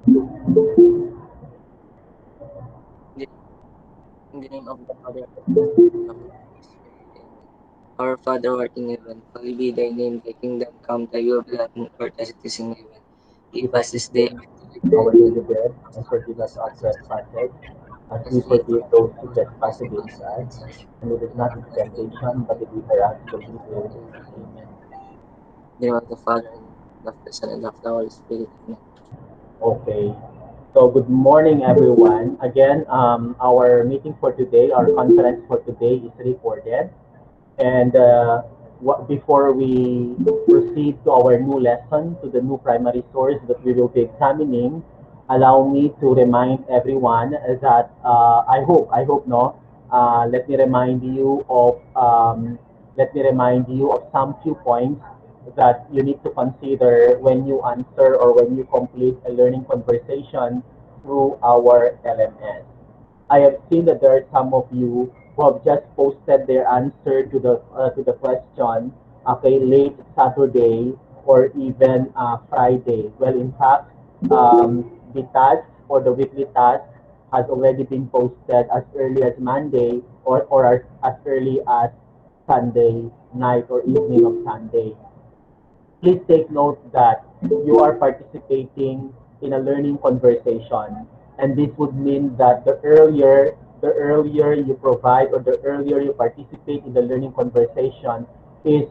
In the name of the Father, and of the Holy Spirit. Amen. Our Father who art in heaven, hallowed be thy name, thy kingdom come, thy will be done on earth as it is in heaven. Give us this day our daily bread, our daily bread, and forgive us our trespasses, as as we we forgive forgive those who those who trespass trespass against us. against us. And lead us And not lead into us not into temptation, but temptation, deliver us but from deliver us evil. from evil. Amen. In the name of the Father, and of the Son, and of the Holy Spirit. Amen. Okay. So good morning, everyone. Again, our meeting for today, our conference for today is recorded. And before we proceed to our new lesson, to the new primary source that we will be examining, allow me to remind everyone that I hope no, let me remind you of some few points that you need to consider when you answer or when you complete a learning conversation through our LMS. I have seen that there are some of you who have just posted their answer to the question, okay, late Saturday or even Friday. Well, in fact, the task or the weekly task has already been posted as early as Monday or as early as Sunday night or evening of Sunday. Please take note that you are participating in a learning conversation, and this would mean that the earlier you provide or the earlier you participate in the learning conversation is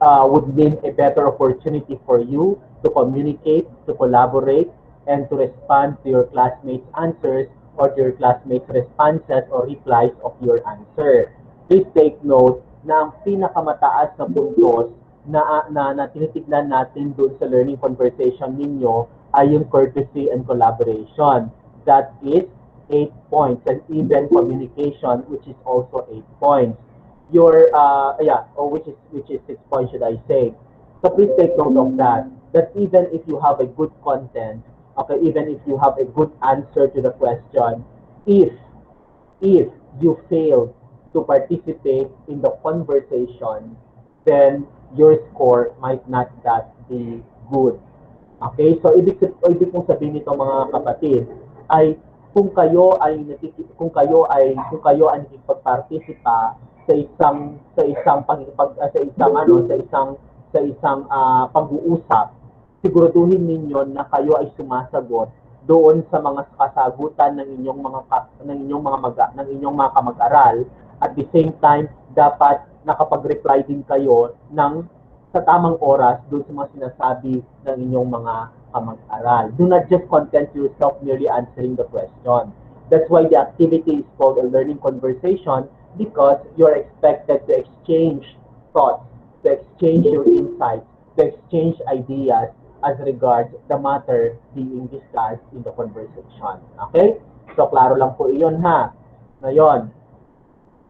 would mean a better opportunity for you to communicate, to collaborate, and to respond to your classmates' answers or to your classmates' responses or replies of your answer. Please take note na ang pinakamataas na puntos na tinitignan natin doon sa learning conversation ninyo ay yung courtesy and collaboration. That is 8 points, and even communication, which is also 8 points. Which is 6 points, should I say. So please take note of that. That even if you have a good content, okay, even if you have a good answer to the question, if if you fail to participate in the conversation, then your score might not that be good. Okay? So ibig kong sabihin nito mga kapatid ay kung kayo ay nakikipagpartisipa sa isang pag-uusap, siguraduhin ninyo na kayo ay sumasagot doon sa mga kasagutan ng inyong mga kamag-aral. At the same time, dapat nakapag-reply din kayo ng sa tamang oras doon sa mga sinasabi ng inyong mga kamag-aral. Do not just content yourself merely answering the question. That's why the activity is called a learning conversation, because you're expected to exchange thoughts, to exchange your insights, to exchange ideas as regards the matter being discussed in the conversation. Okay? So, klaro lang po iyon ha. Ngayon,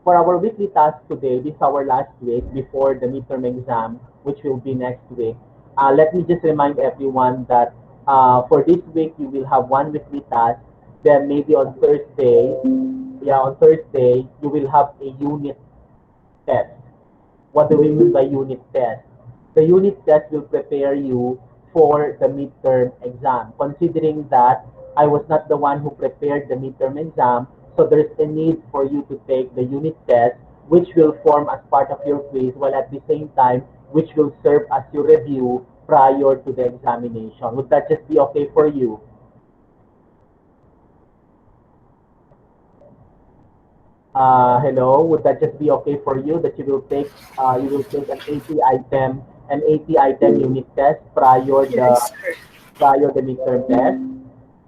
for our weekly task today, this is our last week before the midterm exam, which will be next week. Let me just remind everyone that for this week, you will have one weekly task. Then maybe on Thursday, you will have a unit test. What do we mean by unit test? The unit test will prepare you for the midterm exam. Considering that I was not the one who prepared the midterm exam, so there's a need for you to take the unit test, which will form as part of your quiz, while at the same time, which will serve as your review prior to the examination. Would that just be okay for you? Hello, would that just be okay for you that you will take an 80 item unit test Yes, sir. prior the midterm test?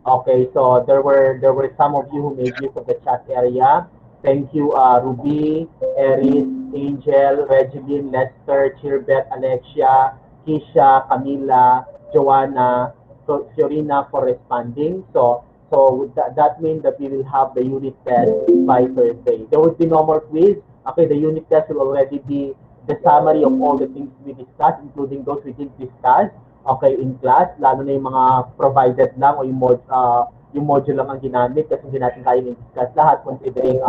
Okay, so there were some of you who made use of the chat area. Thank you, Ruby, Eris, Angel, Regeline, Lester, Chirbet, Alexia, Kisha, Camila, Joanna, so Fiorina for responding. So would that mean that we will have the unit test by Thursday? There would be no more quiz. Okay, the unit test will already be the summary of all the things we discussed, including those we didn't discuss, okay, in class, lalo na yung mga provided lang o yung module lang ang ginamit kasi hindi natin kaya i-discuss lahat considering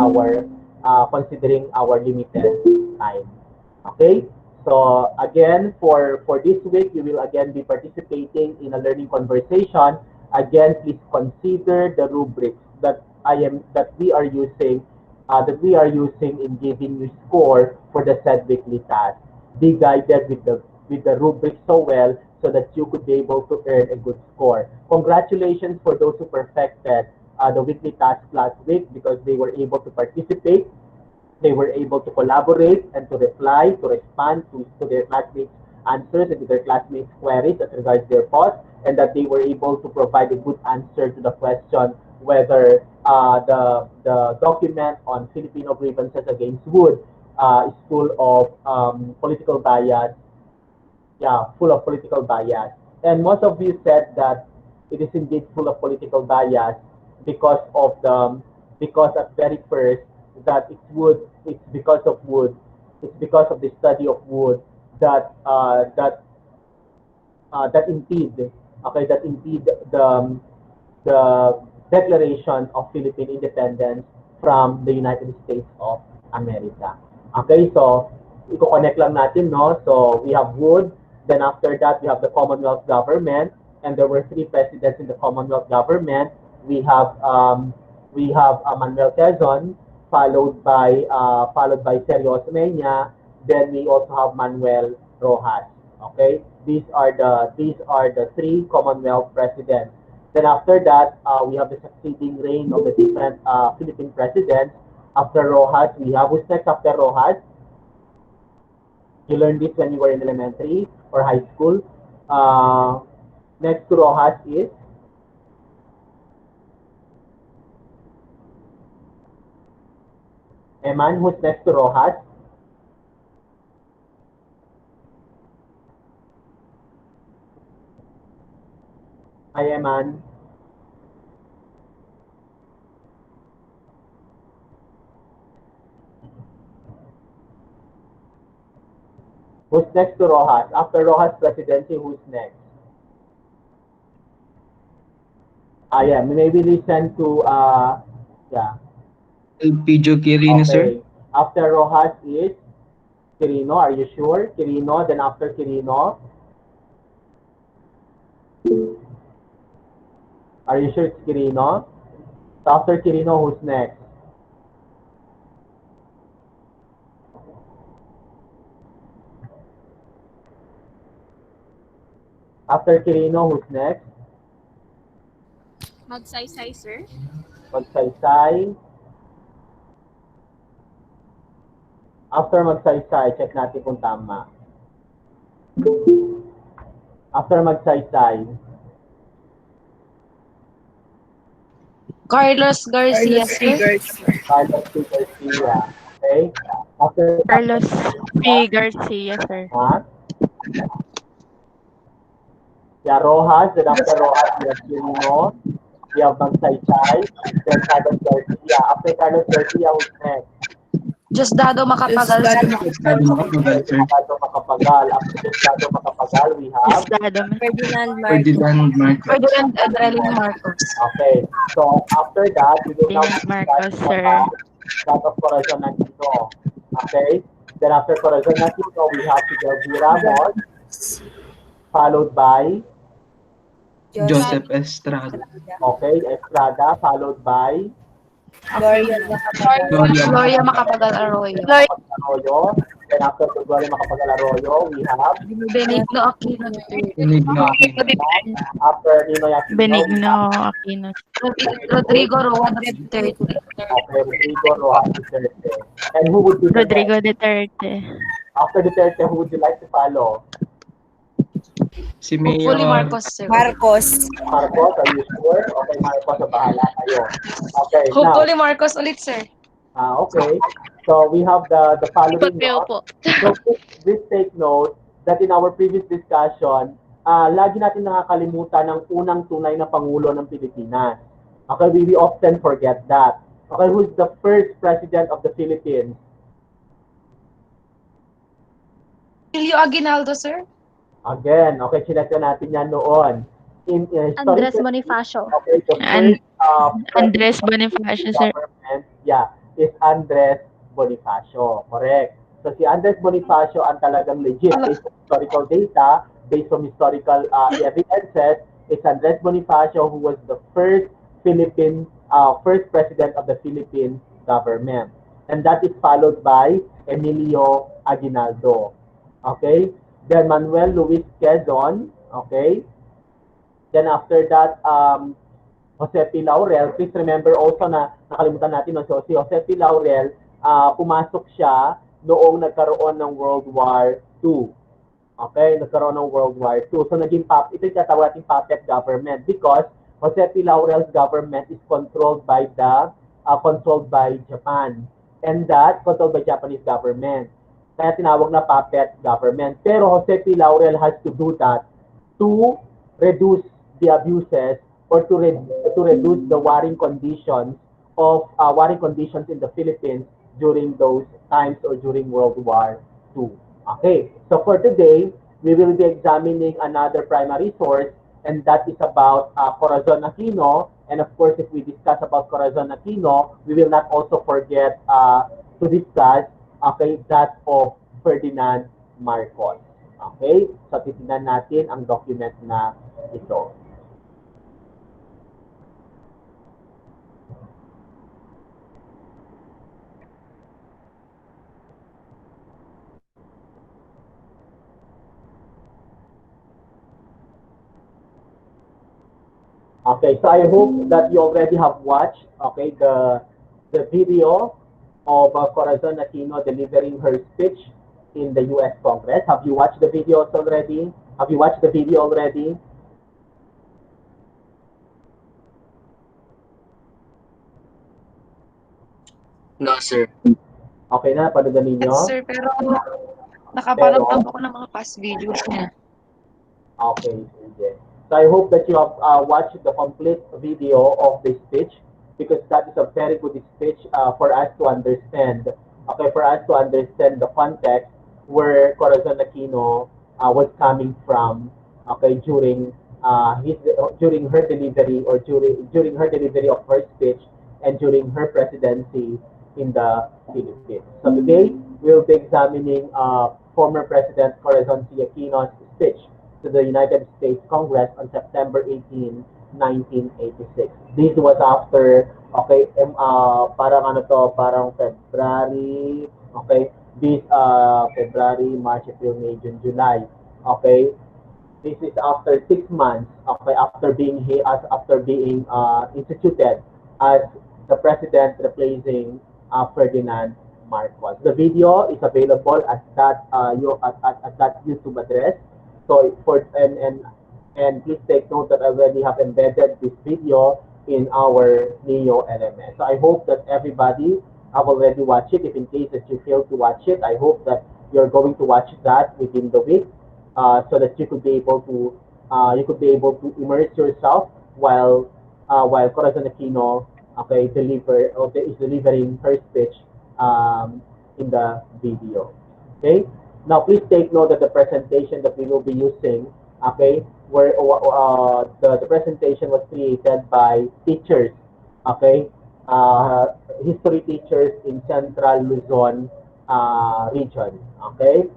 our limited time. Okay? So again, for this week, you will again be participating in a learning conversation. Again, please consider the rubrics that we are using in giving you score for the said weekly task. Be guided with the rubric so well so that you could be able to earn a good score. Congratulations for those who perfected the weekly task last week because they were able to participate, they were able to collaborate and to reply, to respond to their classmates' answers and to their classmates' queries as regards their post, and that they were able to provide a good answer to the question whether the document on Filipino grievances against wood is full of political bias, yeah, full of political bias. And most of you said that it is indeed full of political bias because of the because at very first that it's because of wood, it's because of the study of wood that impede, okay, that impede the declaration of Philippine independence from the United States of America. Okay, so i-connect lang natin, no? So we have wood, then after that we have the Commonwealth government, and there were three presidents in the Commonwealth government. We have Manuel Quezon, followed by Sergio Osmeña, then we also have Manuel Rojas. Okay, these are the three Commonwealth presidents. Then after that, we have the succeeding reign of the different Philippine presidents. After Rojas, we have who's next after Rojas? You learned this when you were in elementary or high school. Uh, Next to Rojas is Eman, who's next to Rojas? Hi, Eman. Who's next to Rojas? After Rojas presidency, who's next? Yeah, maybe listen to, yeah, Elpidio Quirino, sir. okay. After Rojas is Quirino, are you sure? Quirino, then after Quirino, are you sure it's Quirino? So after Quirino, who's next? After Quirino, who's next? Magsaysay, sir. Magsaysay. After Magsaysay, check natin kung tama. After Magsaysay, Carlos Garcia, Carlos sir. Figures. Carlos P. Garcia. Okay? After Carlos Carlos Garcia, P. Garcia, sir. ha? Yeah, Rojas. Then after Rojas, we have Quirino. We have Magsaysay. Then Carlos Garcia. After Carlos Garcia, who's next? Diosdado Macapagal, Diosdado sir. Estado makapagal, sir. Diosdado Macapagal. After Diosdado Macapagal, we have Estado. Ferdinand Marcos. Ferdinand Marcos. Ferdinand Adrenaline Marcos. okay. So after that, we will now Ferdinand start Marcos, the sir. that of Corazon Aquino. Okay? Then after Corazon Aquino, we have Fidel V. Ramos, followed by, Joseph Joseph Estrada. okay, Estrada, followed by Gloria Macapagal. Gloria Gloria Macapagal. Macapagal Arroyo. Arroyo. Then after Gloria Macapagal Arroyo, we have Benigno Aquino III. Benigno Aquino. after Ninoy Aquino, we have Benigno Aquino. Rodrigo Roa III. okay, Rodrigo Rojas Duterte. And who would be the next? Rodrigo Duterte. After Duterte, who would you like to follow? Si Hopefully Mayor Marcos, sir. Marcos. Marcos, are you sure? Okay, Marcos, so bahala kayo. Okay, now, Hopefully Marcos ulit, sir. okay. So we have the following Pagpeo note. po. So please take note that in our previous discussion, lagi natin nakakalimutan ng unang tunay na Pangulo ng Pilipinas. Okay, we often forget that. Okay, who's the first president of the Philippines? Julio Aguinaldo, sir. Again, okay, sinatya natin yan noon. Andres Historically, Bonifacio. okay, the And first Andres president Bonifacio, of sir. government, yeah, is Andres Bonifacio. Correct. So si Andres Bonifacio ang talagang legit based on historical data, based on historical evidences, It's Andres Bonifacio, who was the first president of the Philippine government. And that is followed by Emilio Aguinaldo. Okay? Then Manuel Luis Quezon. Okay? Then after that, Jose P. Laurel. Please remember also na nakalimutan natin no, so si Jose P. Laurel, pumasok siya noong nagkaroon ng World War II. Okay, nagkaroon ng World War II. So naging ito yung tatawag nating puppet government because Jose P. Laurel's government is controlled by Japan. And that controlled by Japanese government. Kaya tinawag na puppet government. Pero Jose P. Laurel has to do that to reduce the abuses or to reduce the warring conditions in the Philippines during those times or during World War II. Okay, so for today, we will be examining another primary source, and that is about Corazon Aquino. And of course, if we discuss about Corazon Aquino, we will not also forget to discuss, okay, that of Ferdinand Marcos. Okay, so titignan natin ang document na ito. Okay, so I hope that you already have watched, okay, the video of Corazon Aquino delivering her speech in the U.S. Congress. Have you watched the videos already? Have you watched the video already? No, sir. Okay na, panoodin ninyo? Yes, sir, pero nakapanood Pero- lang ako ng mga past videos niya. Okay, sige. So I hope that you have watched the complete video of the speech because that is a very good speech for us to understand. Okay, for us to understand the context where Corazon Aquino was coming from. Okay, during her delivery or during her delivery of her speech and during her presidency in the Philippines. So today we will be examining former President Corazon Aquino's speech to the United States Congress on September 18, 1986. This was after, okay, parang ano to, parang February, okay, this February, March, April, May, June, July, okay. This is after 6 months, okay, after being instituted as the president replacing Ferdinand Marcos. The video is available at that YouTube address. So and please take note that I already have embedded this video in our Neo LMS. So I hope that everybody have already watched it. If in case that you failed to watch it, I hope that you're going to watch that within the week, so that you could be able to immerse yourself while Corazon Aquino, okay, is delivering her speech in the video. Okay. Now, please take note that the presentation that we will be using, okay, the presentation was created by teachers, okay, history teachers in Central Luzon region, okay.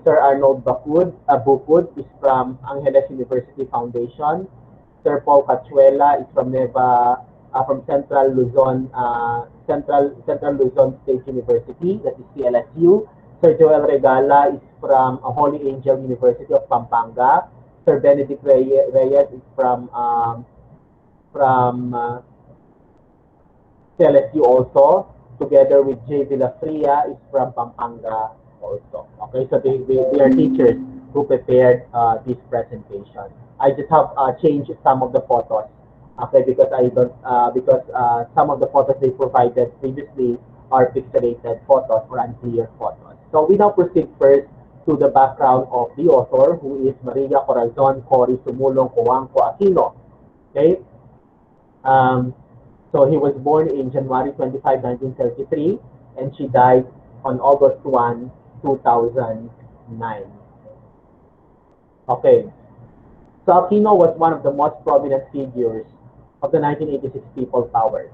Sir Arnold Bukud is from Angeles University Foundation. Sir Paul Cachuela is from from Central Luzon State University, that is CLSU. Sir Joel Regala is from Holy Angel University of Pampanga. Sir Benedict Reyes is from CLSU also, together with J. Villafria is from Pampanga also. Okay, so they are teachers who prepared this presentation. I just have changed some of the photos, okay, because some of the photos they provided previously are pixelated photos or unclear photos. So we now proceed first to the background of the author, who is Maria Corazon Cory Sumulong Coangco Aquino. Okay. So he was born in January 25, 1933, and she died on August 1, 2009. Okay. So Aquino was one of the most prominent figures of the 1986 People Power.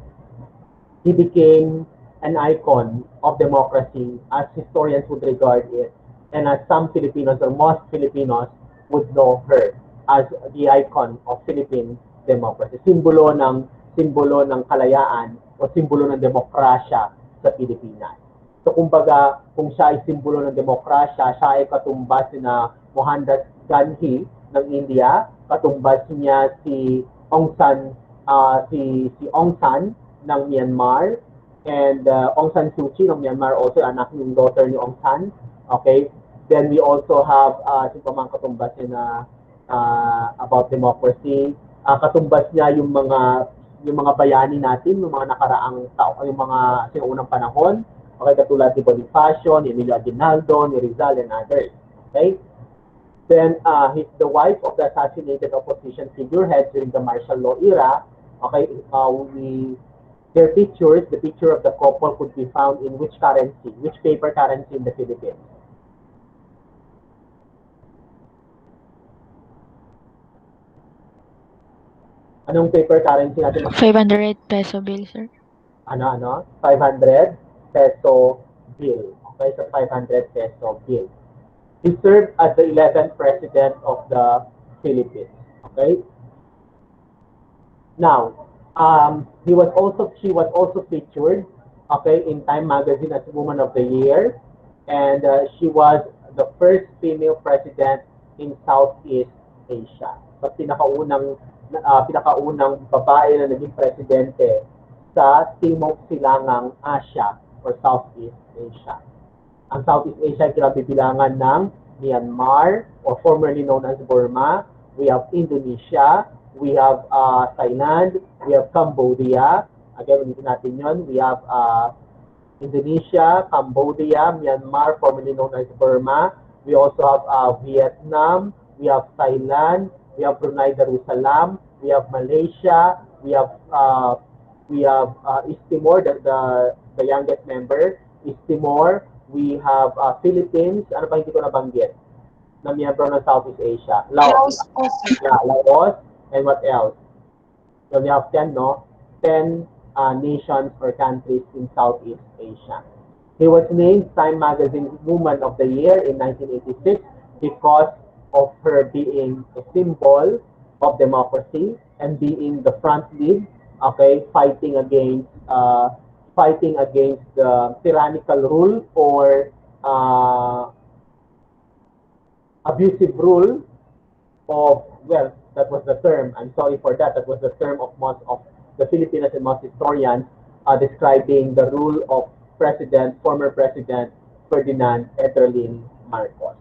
He became an icon of democracy, as historians would regard it, and as some Filipinos or most Filipinos would know her. as the icon of Philippine democracy. Simbolo ng kalayaan o simbolo ng demokrasya sa Pilipinas. So kumbaga, kung siya ay simbolo ng demokrasya, siya ay katumbas na Mohandas Gandhi ng India, katumbas niya si Aung San ng Myanmar, and Aung San Suu Kyi ng Myanmar also, anak ng daughter ni Aung San. Okay? Then we also have sino pa katumbas niya na about democracy. Katumbas niya yung mga bayani natin, yung mga nakaraang yung mga sinuunang panahon. Okay, katulad ni Bonifacio, ni Emilio Aguinaldo, ni Rizal, and others. Okay? Then, he's the wife of the assassinated opposition figurehead during the martial law era. Okay, their pictures, the picture of the couple could be found in which paper currency in the Philippines? Anong paper currency natin? 500 peso bill, sir. 500 peso bill. Okay, so 500 peso bill. He served as the 11th president of the Philippines. Okay. Now, she was also featured, okay, in Time magazine as Woman of the Year, and she was the first female president in Southeast Asia. So pinakaunang babae na naging presidente sa Timog Silangang Asia or Southeast Asia. Ang Southeast Asia ay kinabibilangan ng Myanmar or formerly known as Burma. We have Indonesia, we have Thailand, we have Cambodia. Again, ulitin natin yun. We have Indonesia, Cambodia, Myanmar, formerly known as Burma. We also have Vietnam, we have Thailand, we have Brunei Darussalam, we have Malaysia, we have East Timor, the youngest member, East Timor. We have Philippines, ano pa hindi ko nabanggit, na miyembro ng Southeast Asia. Laos. Yeah, Laos, and what else? So we have 10, no? 10 nations or countries in Southeast Asia. He was named Time Magazine Woman of the Year in 1986 because of her being a symbol of democracy and being the front lead, okay, fighting against the tyrannical rule or abusive rule of, well, that was the term, I'm sorry for that, that was the term of most of the Filipinos and most historians describing the rule of former President Ferdinand Eterlin Marcos.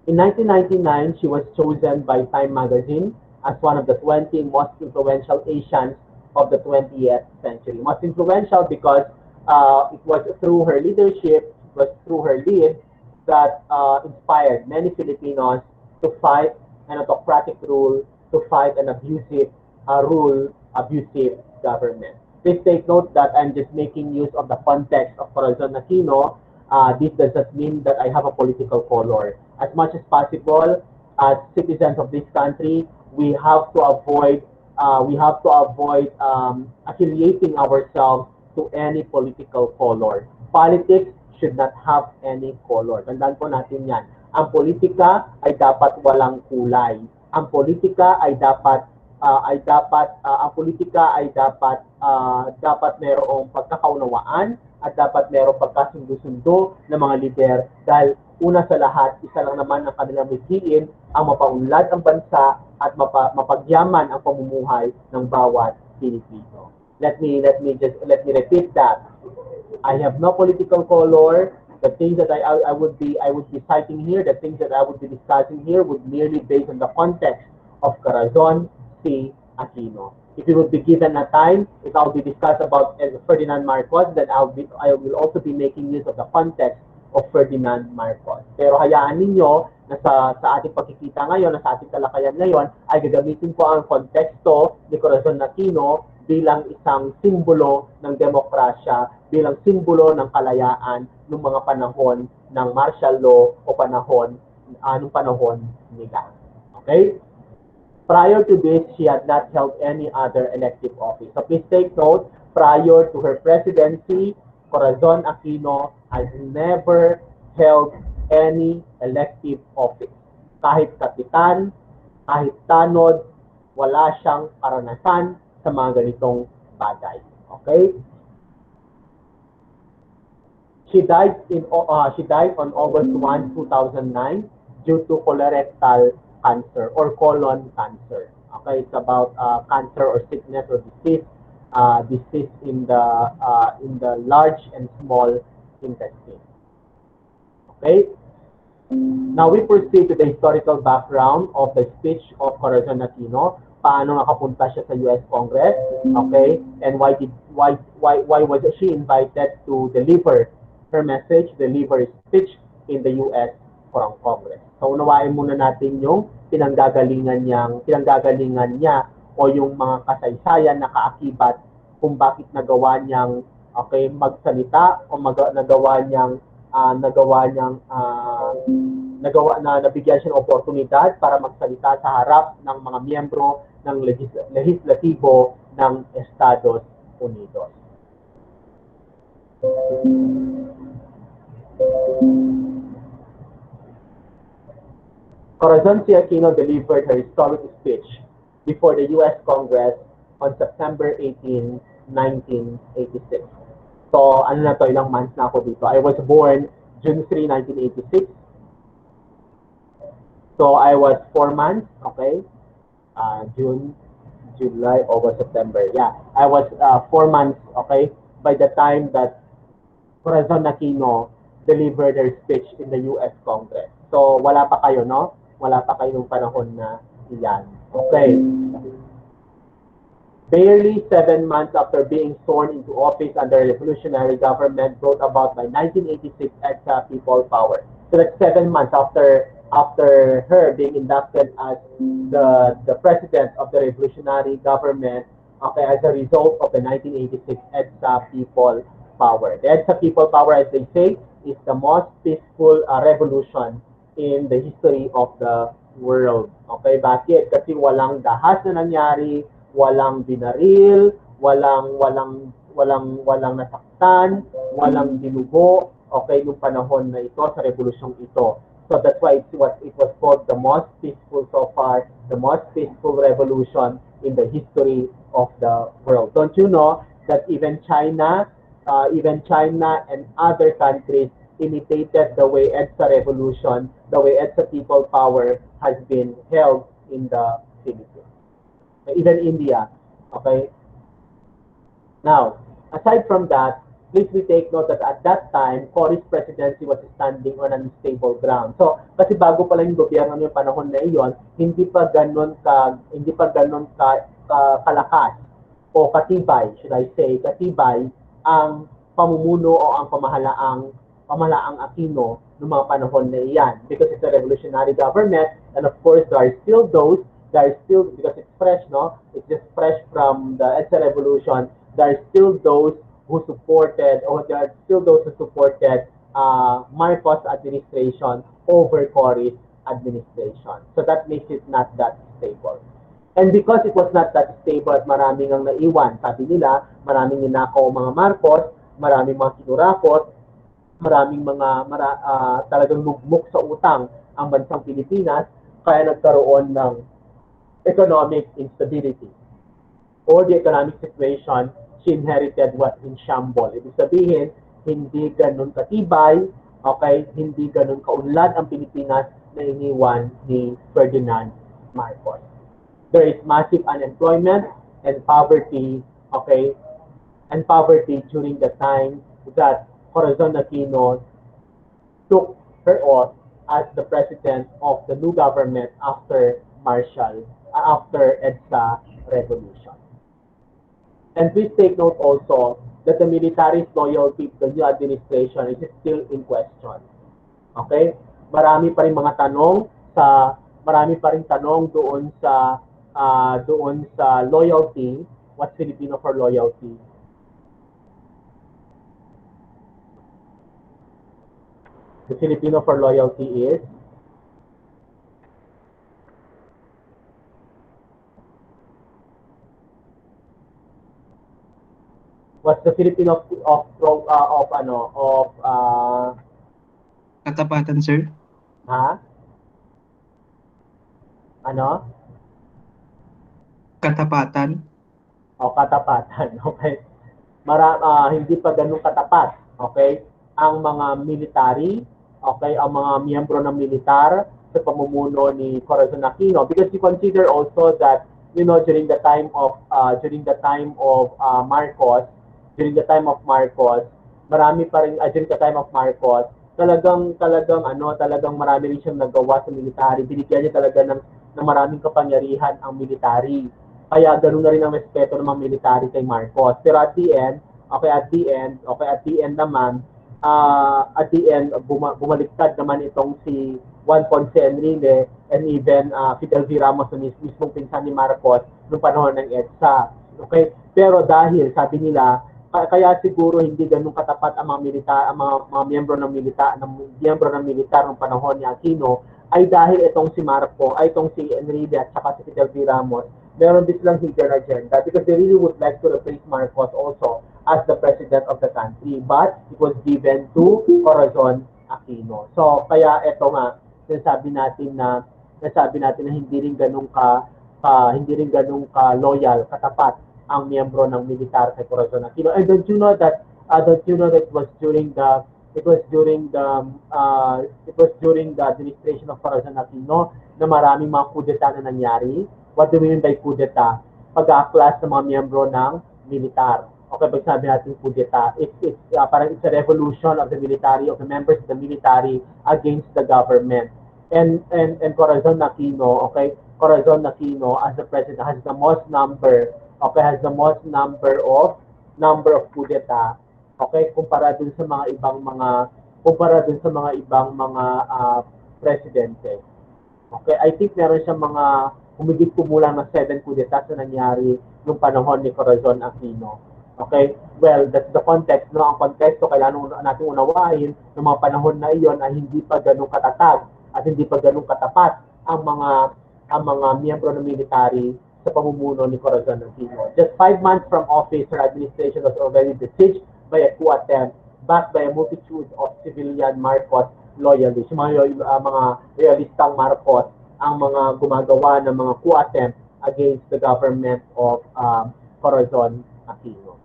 In 1999, she was chosen by Time magazine as one of the 20 most influential Asians of the 20th century. Most influential because it was through her leadership, it was through her lead that inspired many Filipinos to fight an autocratic rule, to fight an abusive government. Please take note that I'm just making use of the context of Corazon Aquino. This does not mean that I have a political color. As much as possible, as citizens of this country, we have to avoid affiliating ourselves to any political color. Politics should not have any color. Tandaan po natin yan. Ang politika ay dapat walang kulay. Ang politika ay dapat dapat mayroong pagkakaunawaan at dapat mayroong pagkasundo-sundo ng mga lider dahil una sa lahat, isa lang naman ang kanilang mithiin ang mapaunlad ang bansa at mapagyaman ang pamumuhay ng bawat Pilipino. Let me repeat that. I have no political color. The things that I would be citing here, the things that I would be discussing here would merely based on the context of Corazon Aquino. If it would be given a time, if I'll be discussed about Ferdinand Marcos, then I will also be making use of the context of Ferdinand Marcos. Pero hayaan ninyo na sa ating pagkikita ngayon, na sa ating talakayan ngayon, ay gagamitin ko ang konteksto ni Corazon Aquino bilang isang simbolo ng demokrasya, bilang simbolo ng kalayaan ng mga panahon ng martial law o nung panahon nila. Okay? Prior to this, she had not held any other elective office. So please take note, prior to her presidency, Corazon Aquino has never held any elective office. Kahit kapitan, Kahit tanod, wala siyang karanasan sa mga ganitong bagay. Okay? She died on August 1, 2009 due to colorectal cancer or colon cancer. Okay, it's about cancer or sickness or disease in the large and small intestine. Okay. Now we proceed to the historical background of the speech of Corazon Aquino. Paano nakapunta siya sa US Congress? Okay, and why was she invited to deliver her message, deliver speech in the US Congress? So unawain muna natin yung pinanggagalingan niya o yung mga kasaysayan na kaakibat kung bakit nagawa niyang magsalita o nabigyan siya ng oportunidad para magsalita sa harap ng mga miyembro ng lehislatibo ng Estados Unidos. Corazon Aquino delivered her historic speech before the U.S. Congress on September 18, 1986. So, ilang months na ako dito. I was born June 3, 1986. So, I was 4 months, okay? June, July, August, September. Yeah, I was 4 months, okay? By the time that Corazon Aquino delivered her speech in the U.S. Congress. So, wala pa kayo, no? Wala pa kayo nung panahon na iyan. Okay. Barely 7 months after being sworn into office under a revolutionary government brought about by 1986 EDSA People Power. So that's 7 months after her being inducted as the president of the revolutionary government, okay, as a result of the 1986 EDSA People Power. The EDSA People Power, as they say, is the most peaceful revolution in the history of the world. Okay, bakit? Kasi walang dahas na nangyari, walang binaril, walang nasaktan, walang dinugo, okay, nung panahon na ito sa revolusyong ito. So that's why it was called the most peaceful so far, the most peaceful revolution in the history of the world. Don't you know that even China and other countries imitated the way EDSA revolution, the way EDSA people power has been held in the Philippines. Even India, okay? Now, aside from that, please we take note that at that time, Cory's presidency was standing on unstable ground. So, kasi bago pa lang yung gobyerno yung panahon na iyon, hindi pa ganun kalakas o katibay, should I say, katibay ang pamumuno o ang pamahalaang Aquino noong mga panahon na iyan, because it's a revolutionary government, and of course there are still because it's fresh, no? It's just fresh from the EDSA revolution. There are still those who supported Marcos administration over Cory's administration. So that makes it not that stable. And because it was not that stable at maraming ang naiwan, sabi nila, maraming ninakaw mga Marcos, maraming mga kinurakot, maraming talagang lugmok sa utang ang bansang Pilipinas, kaya nagkaroon ng economic instability or the economic situation. She inherited what in shambles. Ibig sabihin, hindi ganun katibay, okay, hindi ganun kaunlad ang Pilipinas na iniwan ni Ferdinand Marcos. There is massive unemployment and poverty, okay, and poverty during the time that Corazon Aquino took her oath as the president of the new government after EDSA revolution. And please take note also that the military's loyalty to the new administration is still in question. Okay? Marami pa rin tanong doon sa loyalty. What's Filipino for loyalty? The Filipino for loyalty is what's the Filipino of Katapatan, sir. ha? Ano? katapatan. O katapatan, okay? Hindi pa ganun katapat, okay? Ang mga military, okay, ang mga miyembro ng militar sa pamumuno ni Corazon Aquino, because you consider also that during the time of Marcos, marami pa rin during the time of Marcos, talagang marami rin siyang nagawa sa military. Binigyan niya talaga ng maraming kapangyarihan ang military. Kaya ganoon na rin ang respeto ng mga military kay Marcos. Pero at the end naman, bumaliktad naman itong si Juan Ponce Enrile and even Fidel V. Ramos na mismong pinsan ni Marcos noong panahon ng EDSA. Okay? Pero dahil, sabi nila, kaya siguro hindi ganun katapat ang mga militar, ang mga miyembro ng militar ng panahon ni Aquino, ay dahil itong si Enrile at saka si Fidel V. Ramos, meron din silang hidden agenda because they really would like to replace Marcos also as the president of the country. But it was given to Corazon Aquino. So, kaya ito nga, nasabi natin na hindi rin ganun ka loyal, katapat ang miyembro ng militar kay Corazon Aquino. And don't you know that it was during the administration of Corazon Aquino na maraming mga kudeta na nangyari. What do we mean by kudeta? Pag-a-class ng mga miyembro ng militar. Okay, pag sabi natin kudeta, it's a revolution of the members of the military against the government. And Corazon Aquino, okay, Corazon Aquino as the president has the most number of kudeta, okay, kumpara dun sa mga ibang mga presidente. Okay, I think meron siyang mga humigit kumulang na 7 kudeta na nangyari nung panahon ni Corazon Aquino. Okay? Well, that's the context. No? Ang konteksto, kailangan natin unawain ng mga panahon na iyon ay hindi pa ganun katatag at hindi pa ganun katapat ang mga miyembro ng military sa pamumuno ni Corazon Aquino. Just 5 months from office, her administration was already besieged by a coup attempt backed by a multitude of civilian Marcos loyalists. Mga realistang Marcos ang mga gumagawa ng mga coup attempt against the government of Corazon Aquino.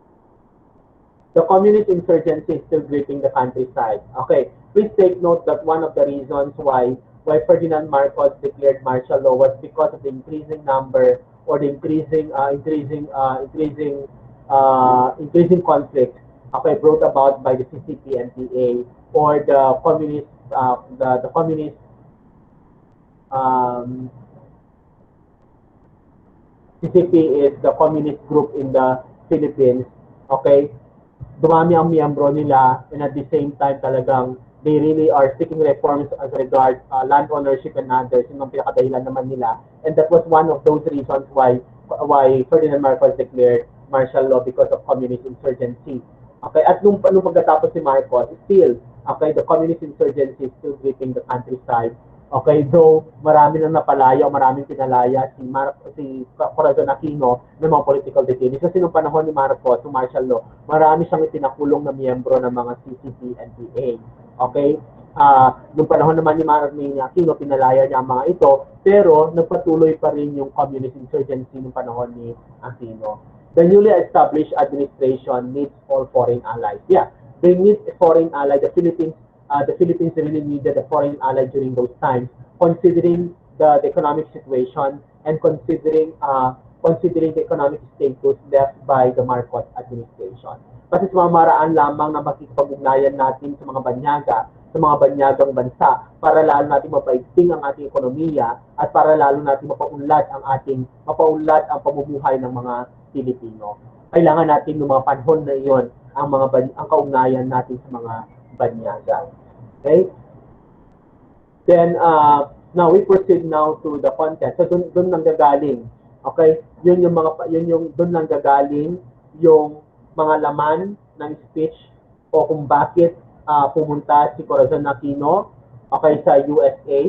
The communist insurgency is still gripping the countryside. Okay, please take note that one of the reasons why Ferdinand Marcos declared martial law was because of the increasing number or the increasing conflict, okay, brought about by the CCP and PA or the communist CCP is the communist group in the Philippines. Okay, dumami ang miyembro nila, and at the same time talagang they really are seeking reforms as regards land ownership and others. Yun ang pinakadahilan naman nila. And that was one of those reasons why Ferdinand Marcos declared martial law because of communist insurgency. Okay, at nung pagkatapos si Marcos, still, okay, the communist insurgency is still gripping the countryside. Okay, though marami nang napalaya o maraming pinalaya si Corazon Aquino ng mga political detainees. Kasi nung panahon ni Marcos, yung martial law, marami siyang itinakulong na miyembro ng mga CCP and PA. Okay? Nung panahon naman ni Aquino, pinalaya niya ang mga ito, pero nagpatuloy pa rin yung communist insurgency nung panahon ni Aquino. The newly established administration needs all foreign allies. Yeah, they need a foreign ally. The Philippines really needed a foreign ally during those times, considering the economic situation and considering the economic status left by the Marcos administration. Kasi sa mga maraan lamang na makikipag-ugnayan natin sa mga banyagang bansa para lalo natin mapaigting ang ating ekonomiya at para lalo natin mapaunlad ang pamumuhay ng mga Pilipino. Kailangan natin ng mga panahon na iyon ang kaugnayan natin sa mga banyaga. Okay? Then, now we proceed now to the content. So, doon nanggagaling. Okay? Doon nanggagaling yung mga laman ng speech o kung bakit pumunta si Corazon Aquino, okay, sa USA.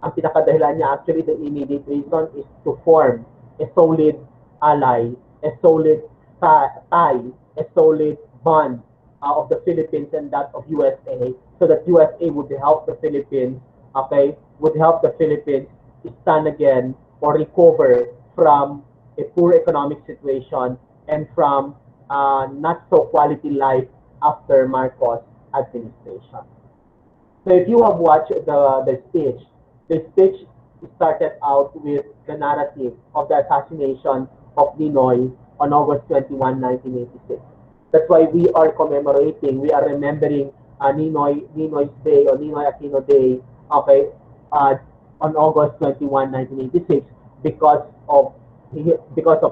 Ang pinakadahilan niya, actually, the immediate reason is to form a solid ally, a solid tie, a solid bond of the Philippines and that of USA, so that USA would help the Philippines, okay, stand again or recover from a poor economic situation, and from not so quality life after Marcos administration. So if you have watched the speech started out with the narrative of the assassination of Ninoy on August 21, 1986. That's why we are commemorating, we are remembering Ninoy's Day or Ninoy Aquino Day, okay, uh, on August 21, 1986, because of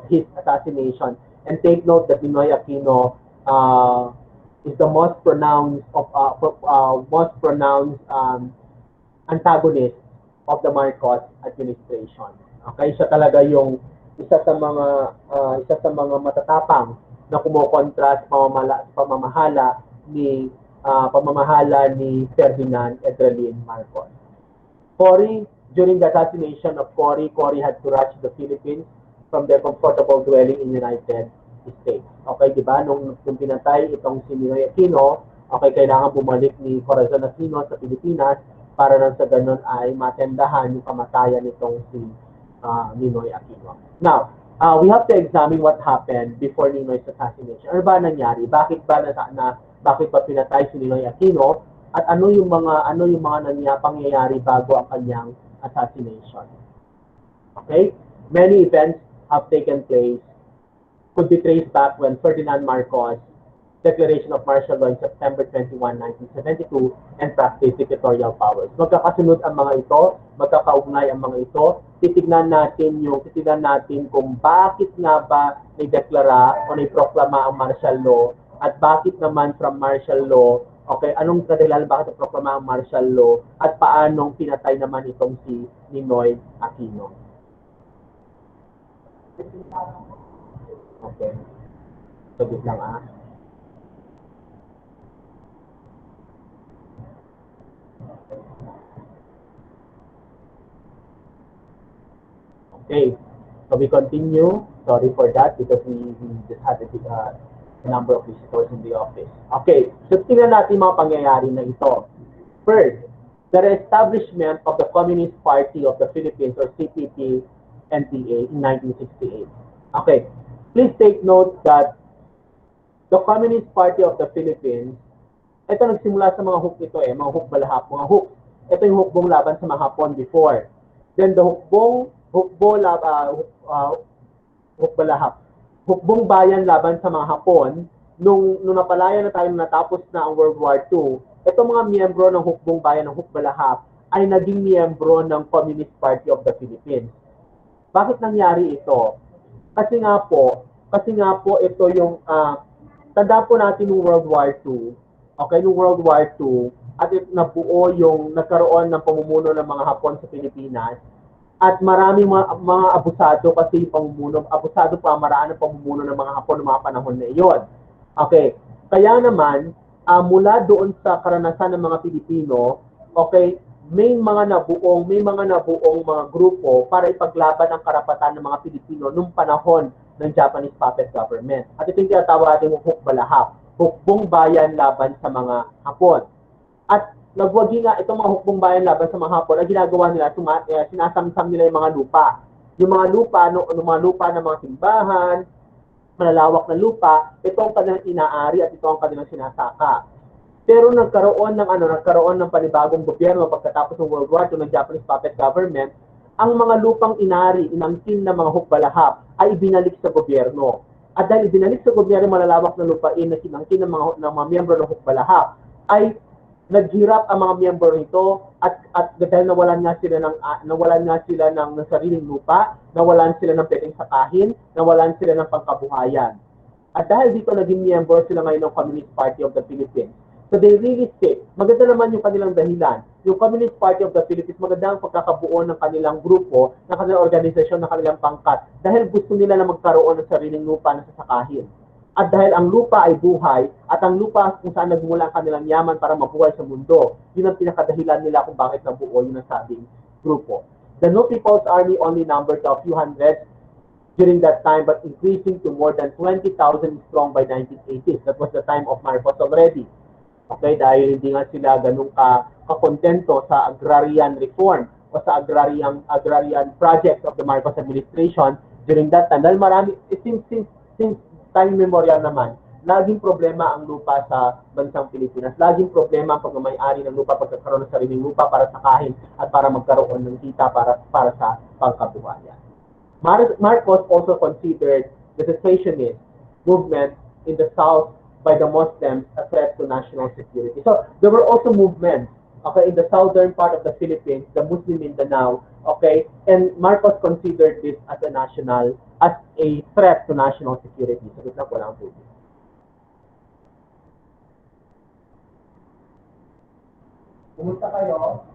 his assassination. And take note that Ninoy Aquino is the most pronounced antagonist of the Marcos administration. Okay, siya talaga yung isa sa mga matatapang na kumokontra sa pamamahala ni Ferdinand Edrelin Marcos. Cory, during the assassination of Cory had to rush the Philippines from their comfortable dwelling in United States. Okay, di ba? Nung pinatay itong si Ninoy Aquino, okay, kailangan bumalik ni Corazon Aquino sa Pilipinas para nang sa ganun ay matendahan yung kamatayan nitong si Ninoy Aquino. Now, we have to examine what happened before Ninoy's assassination. Ano ba nangyari? Bakit ba pinatay si Ninoy Aquino? At ano yung mga pangyayari bago ang kanyang assassination? Okay? Many events have taken place, could be traced back when Ferdinand Marcos declaration of martial law in September 21, 1972 and practiced dictatorial powers. Magkakasunod ang mga ito, magkakaugnay ang mga ito. Titignan natin kung bakit nga ba nideklara o niproklama ang martial law at bakit naman from martial law, okay, anong kadahilan bakit niproklama ang martial law at paanong pinatay naman itong si Ninoy Aquino. Okay. Sagot lang Okay, so we continue. Sorry for that because we just had a number of visitors in the office. Okay, so tingnan natin mga pangyayari na ito. First, the establishment of the Communist Party of the Philippines or CPP-NPA in 1968. Okay, please take note that the Communist Party of the Philippines, ito nagsimula sa mga hook ito mga hook balahap, mga hook. Ito yung hukbong laban sa mga Hapon before. Then the hukbong bayan laban sa mga Hapon, nung napalaya na tayo natapos na ang World War II, itong mga miyembro ng hukbong bayan ng Hukbalahap ay naging miyembro ng Communist Party of the Philippines. Bakit nangyari ito? Kasi nga po ito yung tanda po natin ng World War II. Okay, ng World War II at nabuo yung nagkaroon ng pamumuno ng mga Hapon sa Pilipinas. At maraming mga abusado kasi abusado pamaraan ng pamumuno ng mga Hapon ng mga panahon na iyon. Okay, kaya naman, mula doon sa karanasan ng mga Pilipino, okay, may mga nabuong mga grupo para ipaglaban ang karapatan ng mga Pilipino nung panahon ng Japanese puppet government. At ito yung tinatawag natin hukbalahap, hukbong bayan laban sa mga Hapon. At nagwagi nga itong mga hukbong bayan laban sa mga Hapon, ang ginagawa nila, sinasamsam nila yung mga lupa. Yung mga lupa ng mga simbahan, malalawak na lupa, ito ang kanilang inaari at ito ang kanilang sinasaka. Pero nagkaroon ng panibagong gobyerno pagkatapos ng World War II ng Japanese puppet government, ang mga lupang inangkin ng mga hukbalahap ay ibinalik sa gobyerno. At dahil ibinalik sa gobyerno malalawak na lupain na sinangkin ng mga miyembro ng hukbalahap, ay naghirap ang mga miyembro nito at dahil nawalan nga sila ng sariling lupa, nawalan sila ng pwedeng sakahin, nawalan sila ng pangkabuhayan. At dahil dito naging miyembro sila ngayon ng Communist Party of the Philippines. So they really say, maganda naman yung kanilang dahilan. Yung Communist Party of the Philippines, maganda ang pagkakabuo ng kanilang grupo, ng kanilang organisasyon, ng kanilang pangkat, dahil gusto nila na magkaroon ng sariling lupa na sasakahin. At dahil ang lupa ay buhay, at ang lupa kung saan nagmula ang kanilang yaman para mabuhay sa mundo, yun ang pinakadahilan nila kung bakit nabuo yung nasabing grupo. The New People's Army only numbered a few hundred during that time, but increasing to more than 20,000 strong by 1980s. That was the time of Marcos already. Okay, dahil hindi nga sila ganun kakontento sa agrarian reform o sa agrarian projects of the Marcos administration during that time. Dahil marami, since time memorial naman, laging problema ang lupa sa bansang Pilipinas. Laging problema ang pagmamay-ari ng lupa, pagkakaroon ng sariling lupa para sakahin at para magkaroon ng kita para sa pangkabuhayan. Marcos also considered the secessionist movement in the South by the Muslims a threat to national security. So there were also movements, okay, in the southern part of the Philippines, the Muslim Mindanao, okay, and Marcos considered this as a threat to national security. So ito ko lang po. Pumunta kayo.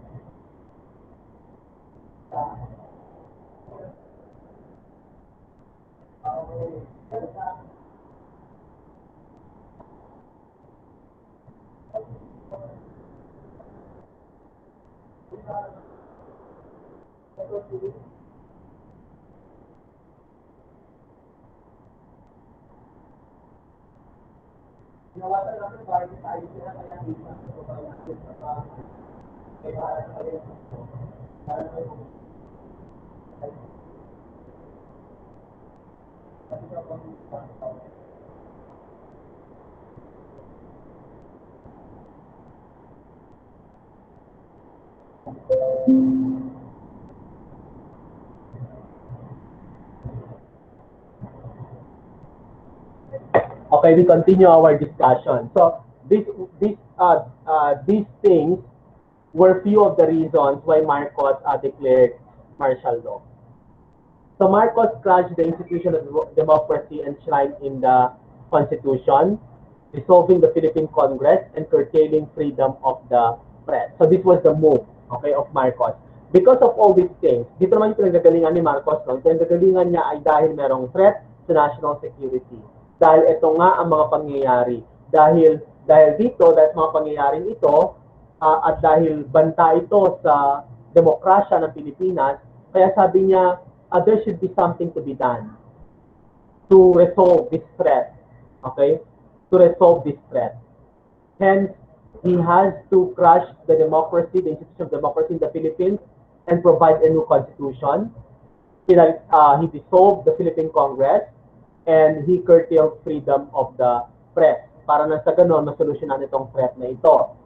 Okay, we continue our discussion. So these things were few of the reasons why Marcos declared martial law. So Marcos crushed the institution of democracy enshrined in the Constitution, dissolving the Philippine Congress and curtailing freedom of the press. So this was the move, okay, of Marcos. Because of all these things, dito naman yung pinagagalingan ni Marcos, no? Yung pinagagalingan niya ay dahil merong threat to national security. Dahil ito nga ang mga pangyayari. Dahil dito, dahil mga pangyayaring ito, at dahil banta ito sa demokrasya ng Pilipinas, kaya sabi niya, there should be something to be done to resolve this threat. Okay? To resolve this threat. Hence, he has to crush the democracy, the institution of democracy in the Philippines, and provide a new constitution. He dissolved the Philippine Congress, and he curtailed freedom of the press. Para na sa ganon, masolusyonan itong threat na ito.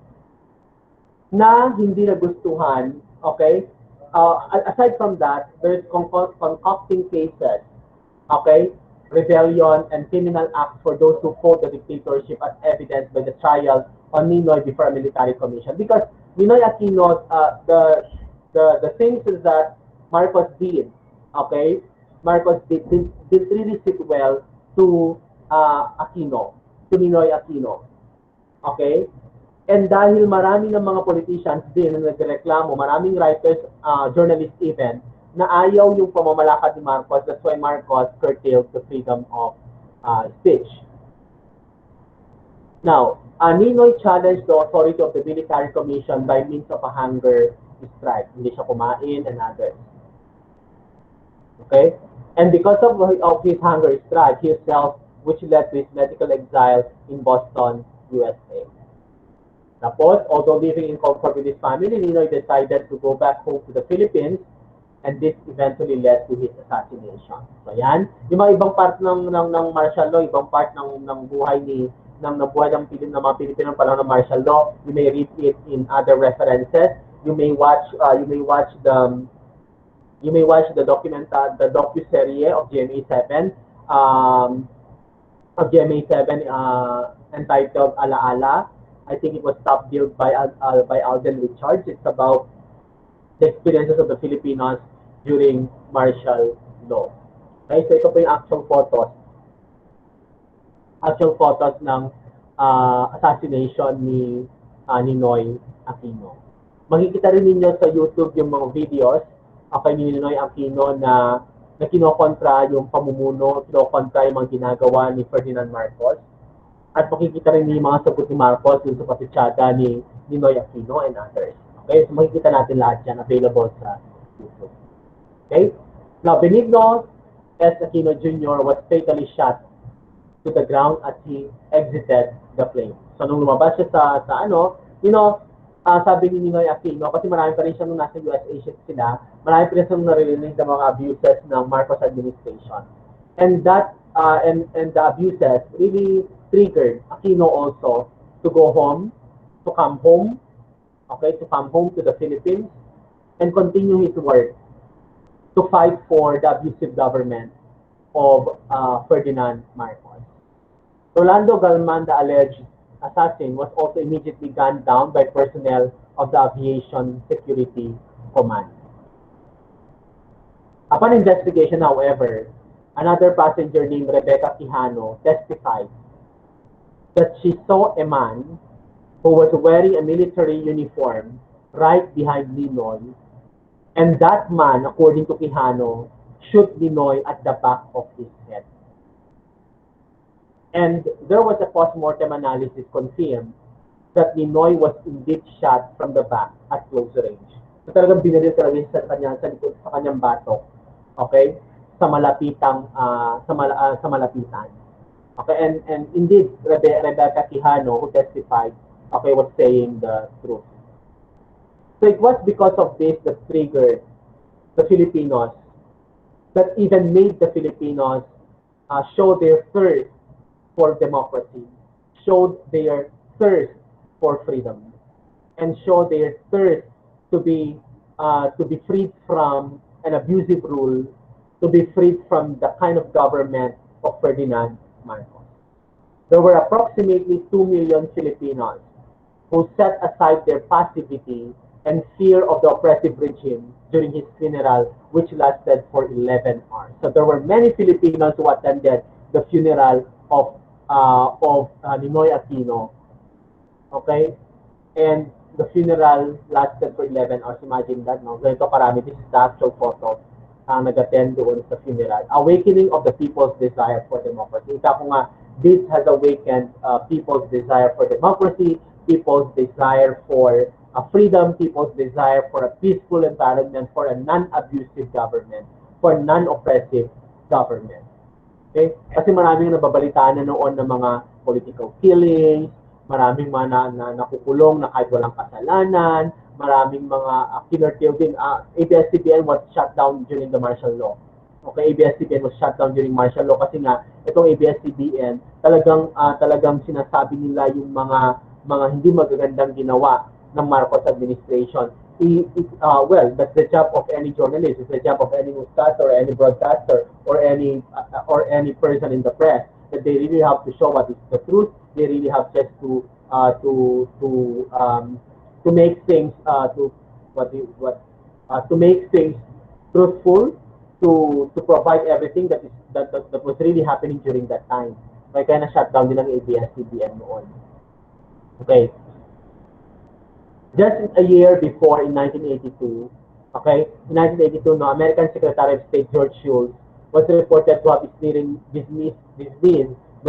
Na hindi nagustuhan, okay? Aside from that, there's concocting cases, okay? Rebellion and criminal acts for those who fought the dictatorship as evidenced by the trial on Ninoy before a military commission. Because Ninoy Aquino, the things that Marcos did, okay? Marcos didn't really sit well to Aquino, to Ninoy Aquino. Okay? And dahil marami ng mga politicians din na nagreklamo, maraming writers, journalists even, na ayaw yung pamamalakad ni Marcos, that's why Marcos curtailed the freedom of speech. Now, Ninoy challenged the authority of the military commission by means of a hunger strike. Hindi siya kumain and others. Okay? And because of his hunger strike, himself, which led to his medical exile in Boston, USA. Tapos, although living in comfort with his family, Ninoy decided to go back home to the Philippines, and this eventually led to his assassination. So, yan. Yung mga ibang part ng martial law, ibang part ng buhay ng mga Pilipino ng panahon ng martial law, you may read it in other references. You may watch the docuserie of GMA7 entitled Alaala. I think it was top billed by Alden Richards. It's about the experiences of the Filipinos during martial law. Okay, so ito po yung actual photos ng assassination ni Ninoy Aquino. Makikita rin ninyo sa YouTube yung mga videos ni Ninoy Aquino na kinokontra yung pamumuno, kinokontra yung mga ginagawa ni Ferdinand Marcos. At makikita rin yung mga sagot ni Marcos yung sa patisyada ni Ninoy Aquino and others. Okay, so makikita natin lahat yan available sa YouTube. Okay? Now, Benigno S. Aquino Jr. was fatally shot to the ground as he exited the plane. So, nung lumabas siya sabi ni Ninoy Aquino, kasi marami pa rin siya nung nasa US Asia sila, marami pa rin siyang naririnig ng mga abuses ng Marcos administration. And and the abuses really triggered Aquino also to go home, to come home, okay, to come home to the Philippines and continue his work to fight for the abusive government of Ferdinand Marcos. Rolando Galman, the alleged assassin, was also immediately gunned down by personnel of the Aviation Security Command. Upon investigation, however, another passenger named Rebecca Quijano testified that she saw a man who was wearing a military uniform right behind Ninoy, and that man, according to Quijano, shoot Ninoy at the back of his head. And there was a post-mortem analysis confirmed that Ninoy was indeed shot from the back at close range. So talagang binaril talaga sa likod, sa kanyang batok. Okay? Sa malapitan. Okay, and indeed Rebecca Quijano, who testified, okay, was saying the truth. So it was because of this that triggered the Filipinos, that even made the Filipinos show their thirst for democracy, showed their thirst for freedom, and show their thirst to be freed from an abusive rule, to be freed from the kind of government of Ferdinand Marcos. There were approximately 2 million Filipinos who set aside their passivity and fear of the oppressive regime during his funeral, which lasted for 11 hours. So there were many Filipinos who attended the funeral of Ninoy Aquino. Okay? And the funeral lasted for 11 hours. Imagine that, no? Ganito karami. This is the actual photo ang nag-attend doon sa funeral. Awakening of the people's desire for democracy. Ika ko nga, this has awakened people's desire for democracy, people's desire for freedom, people's desire for a peaceful environment, for a non-abusive government, for non-oppressive government. Okay? Kasi maraming nababalitaan na noon ng mga political killings, maraming mga nakukulong na kahit walang kasalanan, maraming mga kinurtil din. ABS-CBN was shut down during the martial law. Okay, ABS-CBN was shut down during martial law kasi nga itong ABS-CBN talagang sinasabi nila yung mga hindi magagandang ginawa ng Marcos administration. Well, that's the job of any journalist, it's the job of any newscaster or any broadcaster or any person in the press, that they really have to show what is the truth. They really have just to make things to make things truthful, to provide everything that was really happening during that time. Kaya na-shut down din ang ABS-CBN noon. Okay. Just a year before, in 1982, okay, in 1982, no, American Secretary of State George Shultz was reported to have dismissed the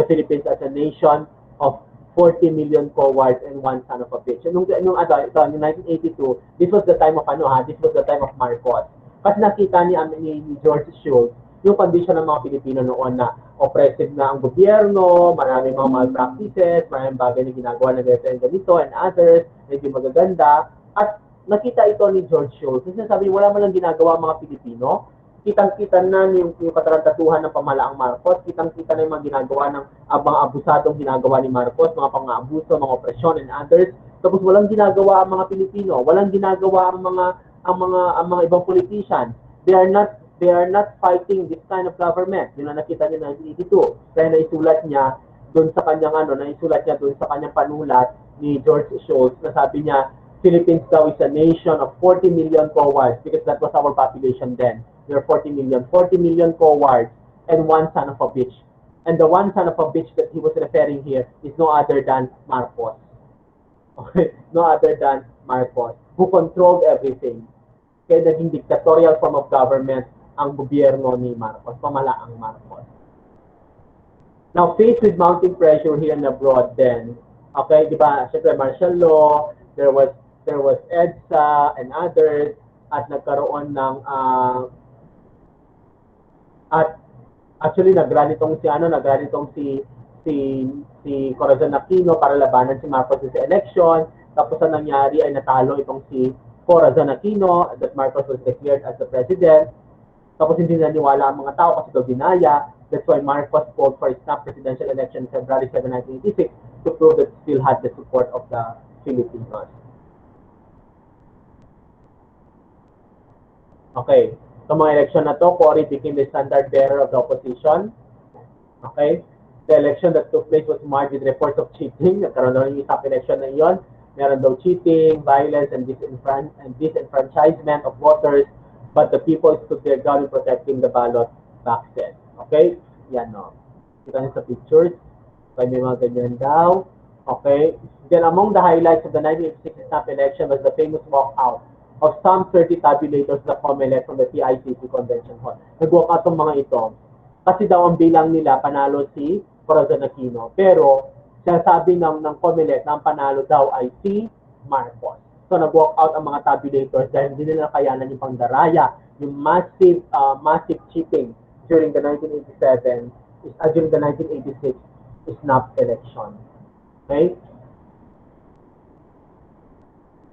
Philippines as a nation of 40 million cowards and one son of a bitch. Nung 1982, this was the time of this was the time of Marcos. Kasi nakita ni George Shultz yung condition ng mga Pilipino noon na oppressive na ang gobyerno, maraming mga malpractices, maraming bagay na ginagawa ng ganito and others, medyo magaganda. At nakita ito ni George Shultz. Kasi sabi, wala man lang ginagawa ang mga Pilipino. Kitang-kita na yung katarantatuhan ng pamalaang Marcos, kitang-kita na yung mga ginagawa ng mga abusadong ginagawa ni Marcos, mga pang-aabuso, mga opresyon and others. Tapos walang ginagawa ang mga Pilipino, walang ginagawa ang mga ibang politicians. They are not fighting this kind of government. Yun ang nakita niya ng 1982. Kaya naisulat niya doon sa kanyang panulat ni George Shultz na sabi niya, Philippines daw is a nation of 40 million cowards because that was our population then. There are 40 million cowards and one son of a bitch. And the one son of a bitch that he was referring here is no other than Marcos. Okay? No other than Marcos, who controlled everything. Kaya naging dictatorial form of government ang gobyerno ni Marcos, pamalaang Marcos. Now, faced with mounting pressure here and abroad then, okay, di ba, syempre martial law, there was EDSA and others, at nagkaroon ng at actually nagrally itong si Corazon Aquino para labanan si Marcos sa election. Tapos ang nangyari ay natalo itong si Corazon Aquino, that Marcos was declared as the president. Tapos hindi naniwala ang mga tao kasi daw dinaya. That's why Marcos called for a snap presidential election February 7, 1986 to prove that still had the support of the Filipinos. Okay. Sa mga election na to, Cory became the standard bearer of the opposition. Okay. The election that took place was marred with reports of cheating. Nagkaroon daw yung isang election na iyon. Meron daw cheating, violence, and disenfranchisement of voters. But the people stood their ground in protecting the ballot boxes. Okay? Yan, no. Kita niyo sa pictures. Okay, may mga ganyan daw. Okay? Then among the highlights of the 1986 snap election was the famous walkout of some 30 tabulators na COMELEC from the PICC Convention Hall. Nag-walk out ang mga ito. Kasi daw ang bilang nila, panalo si Corazon Aquino. Pero, sinasabi ng COMELEC na ang panalo daw ay si Marcos. So, nag-walk out ang mga tabulators dahil hindi nila kayanan yung pangdaraya, yung massive cheating during the 1987, during the 1986 snap election. Okay?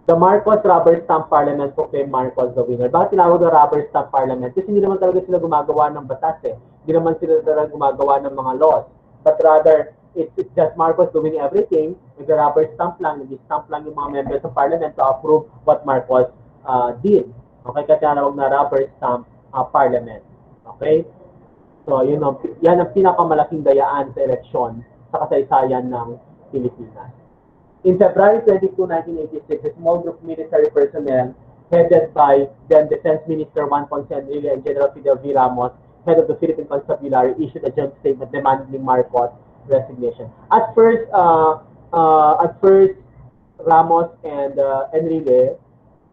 The Marcos rubber stamp parliament proclaimed Marcos the winner. Bakit tinawag na rubber stamp parliament? Kasi hindi naman talaga sila gumagawa ng batas eh. Hindi naman sila talaga gumagawa ng mga laws. But rather, it's just Marcos doing everything. Nag-rubber stamp lang, nag-stamp lang yung mga members of parliament to approve what Marcos did. Okay, kaya tinawag na rubber stamp parliament. Okay? So, yan ang pinakamalaking dayaan sa eleksyon sa kasaysayan ng Pilipinas. In February 22, 1986, a small group of military personnel headed by then Defense Minister Juan Ponce Enrile and General Fidel V. Ramos, head of the Philippine Constabulary, issued a joint statement demanding Marcos' resignation. At first, Ramos and Enrile,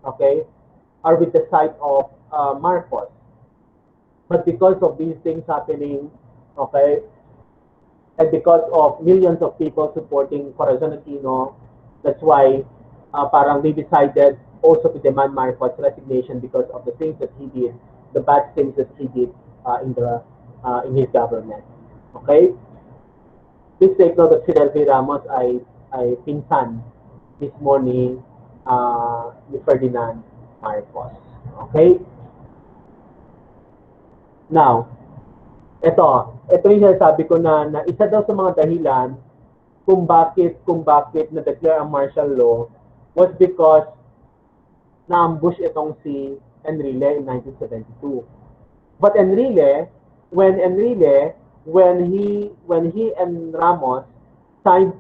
okay, are with the side of Marcos. But because of these things happening, okay, and because of millions of people supporting Corazon Aquino, that's why parang they decided also to demand Marcos' resignation because of the things that he did, the bad things that he did in his government. Okay? Please take note that Fidel V. Ramos ay pinsan mismo ni Ferdinand Marcos. Okay? Now, ito yung sinasabi ko na isa daw sa mga dahilan kung bakit na-declare ang martial law was because na-ambush itong si Enrile in 1972. But Enrile, when he and Ramos signed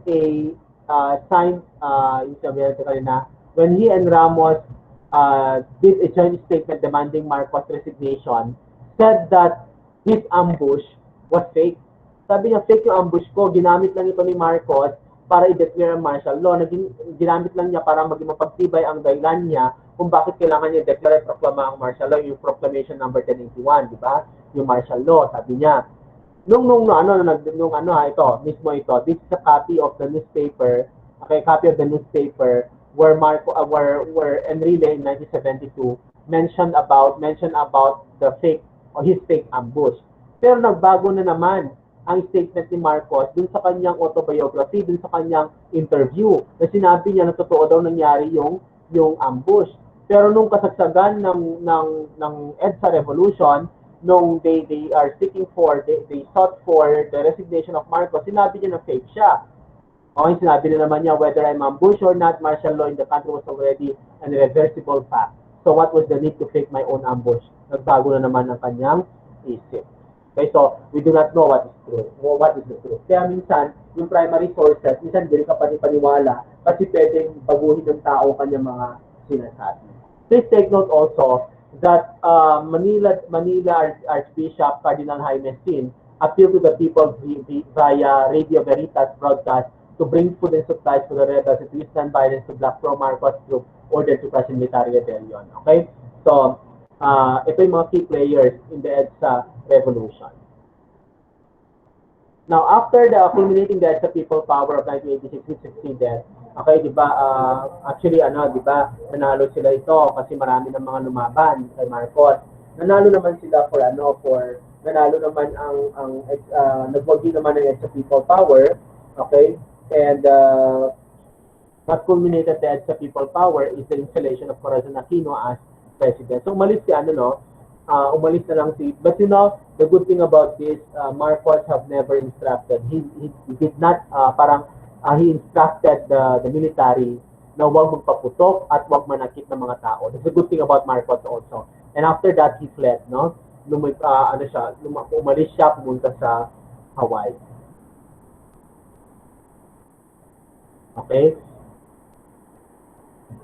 when he and Ramos did a joint statement demanding Marcos' resignation, said that his ambush was fake. Sabi niya, fake yung ambush ko. Ginamit lang ito ni Marcos para i-declare ang martial law. Ginamit lang niya para maging mapagtibay ang dahilan niya kung bakit kailangan niya i-declare at proklama ang martial law, yung Proclamation number 1081, di ba? Yung martial law, sabi niya. Ito, mismo ito. This is a copy of the newspaper, okay, copy of the newspaper where Enrile in 1972 mentioned about the fake o his fake ambush. Pero nagbago na naman ang statement ni Marcos dun sa kanyang autobiography, dun sa kanyang interview, na sinabi niya na totoo daw nangyari yung ambush. Pero nung kasagsagan ng EDSA Revolution, nung they sought for the resignation of Marcos, sinabi niya na fake siya. Okay, sinabi na naman niya whether I'm ambushed or not, martial law in the country was already an irreversible fact. So what was the need to fake my own ambush? Nagbago na naman ang kanyang isip. Okay, so we do not know what is true. What is the truth? Kaya minsan, yung primary sources, minsan hindi ka paniwala kasi pwedeng baguhin ng tao kanyang mga sinasabi. Please take note also that Manila Archbishop Cardinal Jaime Sin appealed to the people via Radio Veritas broadcast to bring food and supplies to the rebels and to use non-violence to block pro-Marcos group ordered to crush military rebellion. Okay? So, ito yung mga key players in the EDSA revolution. Now, after the accumulating the EDSA people power of 1986, which succeeded, okay, di ba, actually, di ba, nanalo sila ito kasi marami ng mga lumaban kay Marcos. Nanalo naman sila nanalo naman nagwagi naman ng EDSA people power, okay, and What culminated then sa people power is the installation of Corazon Aquino as president. So umalis si ano no, umalis na lang si, but you know, the good thing about this, Marcos have never instructed. He did not, he instructed the military na huwag magpaputok at huwag manakit ng mga tao. That's the good thing about Marcos also. And after that, he fled, no? Umalis siya, pumunta sa Hawaii. Okay?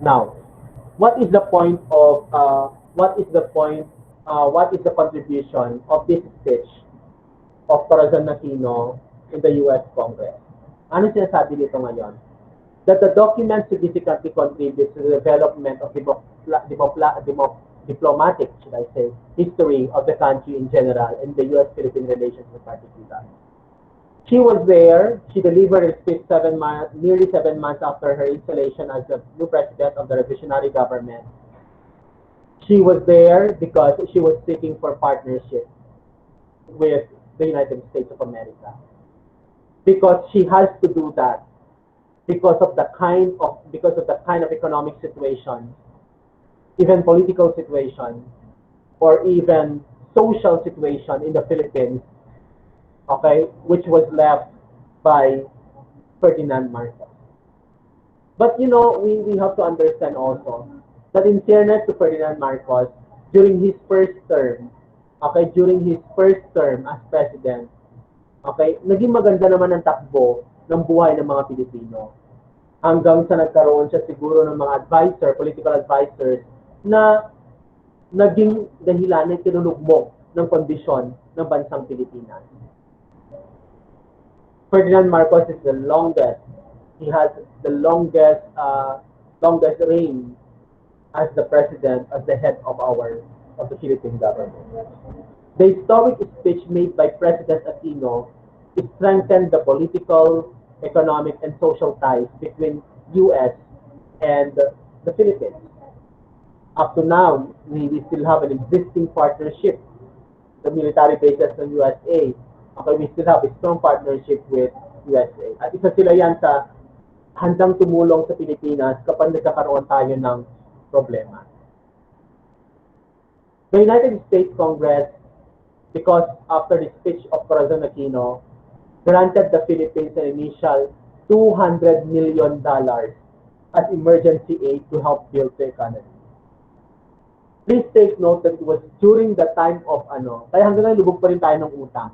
Now, what is the point of what is the contribution of this speech of Corazon Aquino in the U.S. Congress? Ano sinasabi dito ngayon? That the document significantly contributes to the development of diplomatic, should I say, history of the country in general and the U.S.-Philippine relations in particular. She was there. She delivered her speech nearly 7 months after her installation as the new president of the revolutionary government. She was there because she was seeking for partnership with the United States of America. Because she has to do that because of the kind of economic situation, even political situation, or even social situation in the Philippines, okay, which was left by Ferdinand Marcos. But you know, we have to understand also that in fairness to Ferdinand Marcos, during his first term as president, okay, naging maganda naman ang takbo ng buhay ng mga Pilipino. Hanggang sa nagkaroon siya siguro ng mga political advisors, na naging dahilan ng tinulugmok ng kondisyon ng bansang Pilipinas. Ferdinand Marcos is the longest. He has the longest reign as the president, as the head of the Philippine government. The historic speech made by President Aquino strengthened the political, economic, and social ties between U.S. and the Philippines. Up to now, we still have an existing partnership, the military bases ng USA. Okay, we still have a strong partnership with USA. At isa sila yan sa handang tumulong sa Pilipinas kapag nagkakaroon tayo ng problema. The United States Congress, because after the speech of Corazon Aquino, granted the Philippines an initial $200 million as emergency aid to help build the economy. Please take note that it was during the time of kaya hanggang ngayon lubog pa rin tayo ng utang.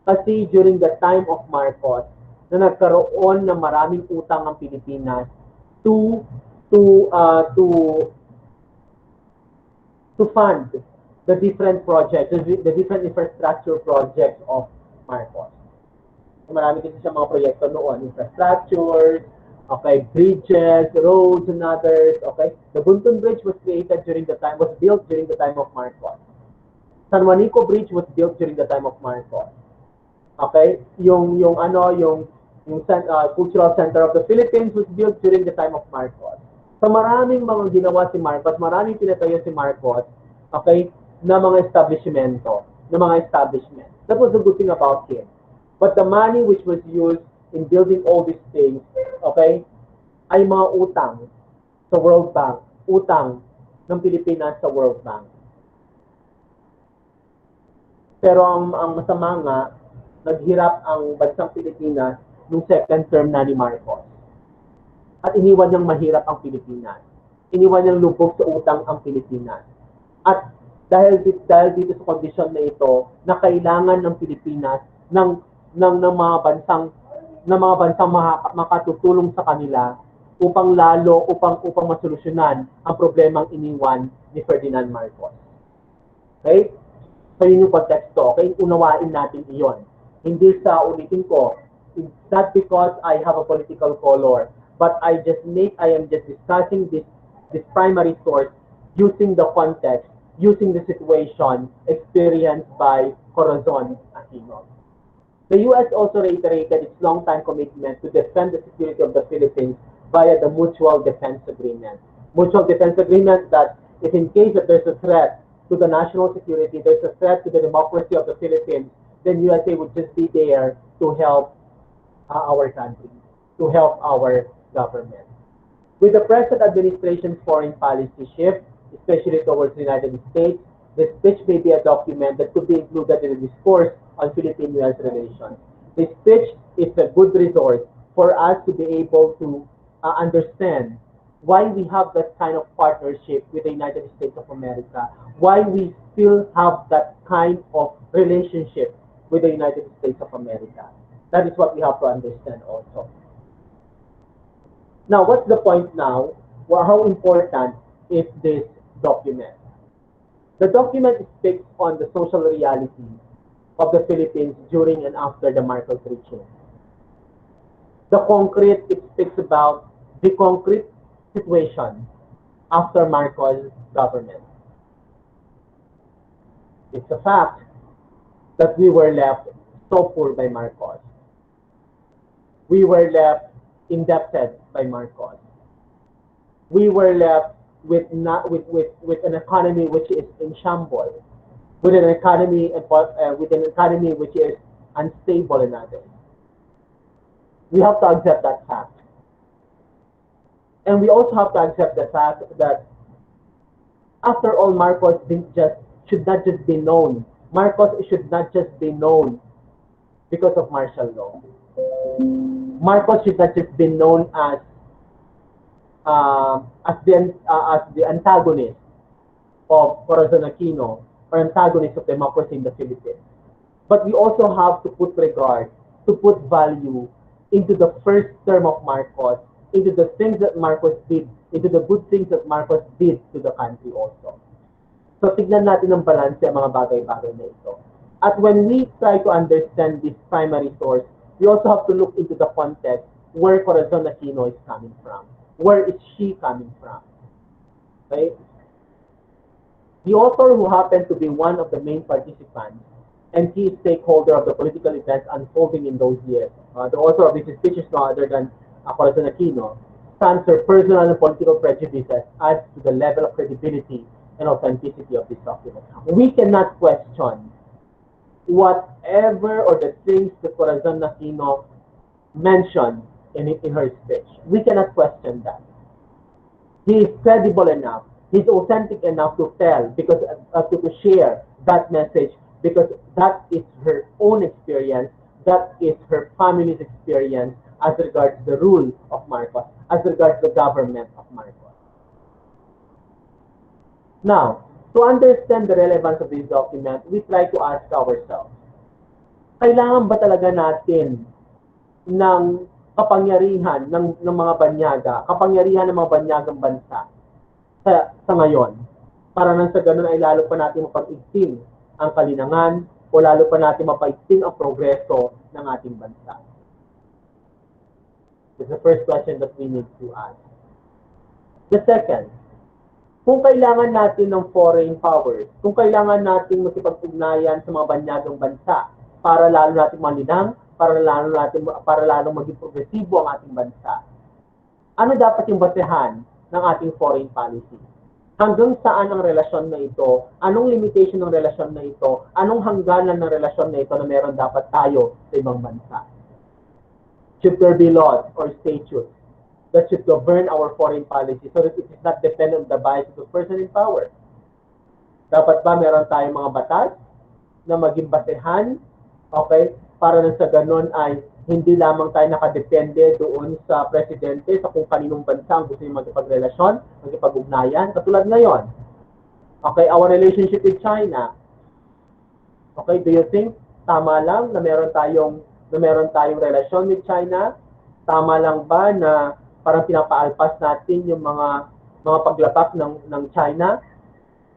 Kasi during the time of Marcos, na nagkaroon ng maraming utang ang Pilipinas to fund the different projects, the different infrastructure projects of Marcos. Marami kasi siya mga proyekto noon, infrastructure, okay, bridges, roads, and others, okay. The Buntun Bridge was built during the time of Marcos. San Juanico Bridge was built during the time of Marcos. Okay, yung Cultural Center of the Philippines was built during the time of Marcos. So maraming mga ginawa si Marcos, maraming pinatayo si Marcos, okay, na mga establishment. That was the good thing about him. But the money which was used in building all these things, okay, ay mga utang sa World Bank, utang ng Pilipinas sa World Bank. Pero ang masama nga, naghirap ang bansang Pilipinas nung second term na ni Marcos. At iniwan niyang mahirap ang Pilipinas. Iniwan niyang lubog sa utang ang Pilipinas. At dahil dito sa kondisyon na ito, na kailangan ng Pilipinas ng mga bansang makatutulong sa kanila upang masolusyonan ang problemang iniwan ni Ferdinand Marcos. Okay? So yun yung konteksto. Okay? Unawain natin iyon. Hindi sa ulitin ko, it's not because I have a political color, but I am just discussing this primary source using the context, using the situation experienced by Corazon Aquino. The U.S. also reiterated its long-time commitment to defend the security of the Philippines via the Mutual Defense Agreement. Mutual Defense Agreement that if in case that there's a threat to the national security, there's a threat to the democracy of the Philippines, then USA would just be there to help our country, to help our government. With the present administration's foreign policy shift, especially towards the United States, the speech may be a document that could be included in the discourse on Philippine-U.S. relations. The speech is a good resource for us to be able to understand why we have that kind of partnership with the United States of America, why we still have that kind of relationship with the United States of America. That is what we have to understand also. Now, what's the point now? Well, how important is this document? The document speaks on the social reality of the Philippines during and after the Marcos regime. The concrete, it speaks about the concrete situation after Marcos government. It's a fact that we were left so poor by Marcos. We were left indebted by Marcos. We were left with an economy which is in shambles, with an economy which is unstable in others. We have to accept that fact. And we also have to accept the fact that after all, Marcos should not just be known. Marcos should not just be known because of martial law. Marcos should not just be known as the antagonist of Corazon Aquino or antagonist of democracy in the Philippines. But we also have to put regard, to put value into the first term of Marcos, into the things that Marcos did, into the good things that Marcos did to the country also. So tignan natin ng balance ang mga bagay-bagay na ito. At when we try to understand this primary source, we also have to look into the context where Corazon Aquino is coming from. Where is she coming from? Okay? The author, who happened to be one of the main participants and key stakeholder of the political events unfolding in those years, the author of this speech is no other than Corazon Aquino, stands her personal and political prejudices adds to the level of credibility and authenticity of this document. We cannot question whatever or the things that Corazon Aquino mentioned in her speech. We cannot question that. He is credible enough, he is authentic enough to tell, because to share that message, because that is her own experience, that is her family's experience as regards the rule of Marcos, as regards the government of Marcos. Now, to understand the relevance of this document, we try to ask ourselves, kailangan ba talaga natin ng kapangyarihan ng mga banyaga, kapangyarihan ng mga banyagang bansa sa ngayon, para nang sa ganun ay lalo pa natin mapag-igting ang kalinangan o lalo pa natin mapaigting ang progreso ng ating bansa? That's the first question that we need to ask. The second, kung kailangan natin ng foreign powers, kung kailangan natin makipag-ugnayan sa mga banyagang bansa para lalo natin malinang, para lalo maging progresibo ang ating bansa, ano dapat yung basehan ng ating foreign policy? Hanggang saan ang relasyon na ito? Anong limitation ng relasyon na ito? Anong hangganan ng relasyon na ito na meron dapat tayo sa ibang bansa? Should there be laws or statutes that should govern our foreign policy so that it is not dependent on the bias of the person in power? Dapat ba meron tayong mga batas na maging basehan, okay, para na sa ganun ay hindi lamang tayo nakadepende doon sa presidente, sa kung kaninong bansa ang gusto niya magkipagrelasyon, magkipag-ugnayan, katulad ngayon. Okay, our relationship with China. Okay, do you think tama lang na meron tayong relasyon with China? Tama lang ba na parang pinapaalpas natin yung mga paglabag ng China?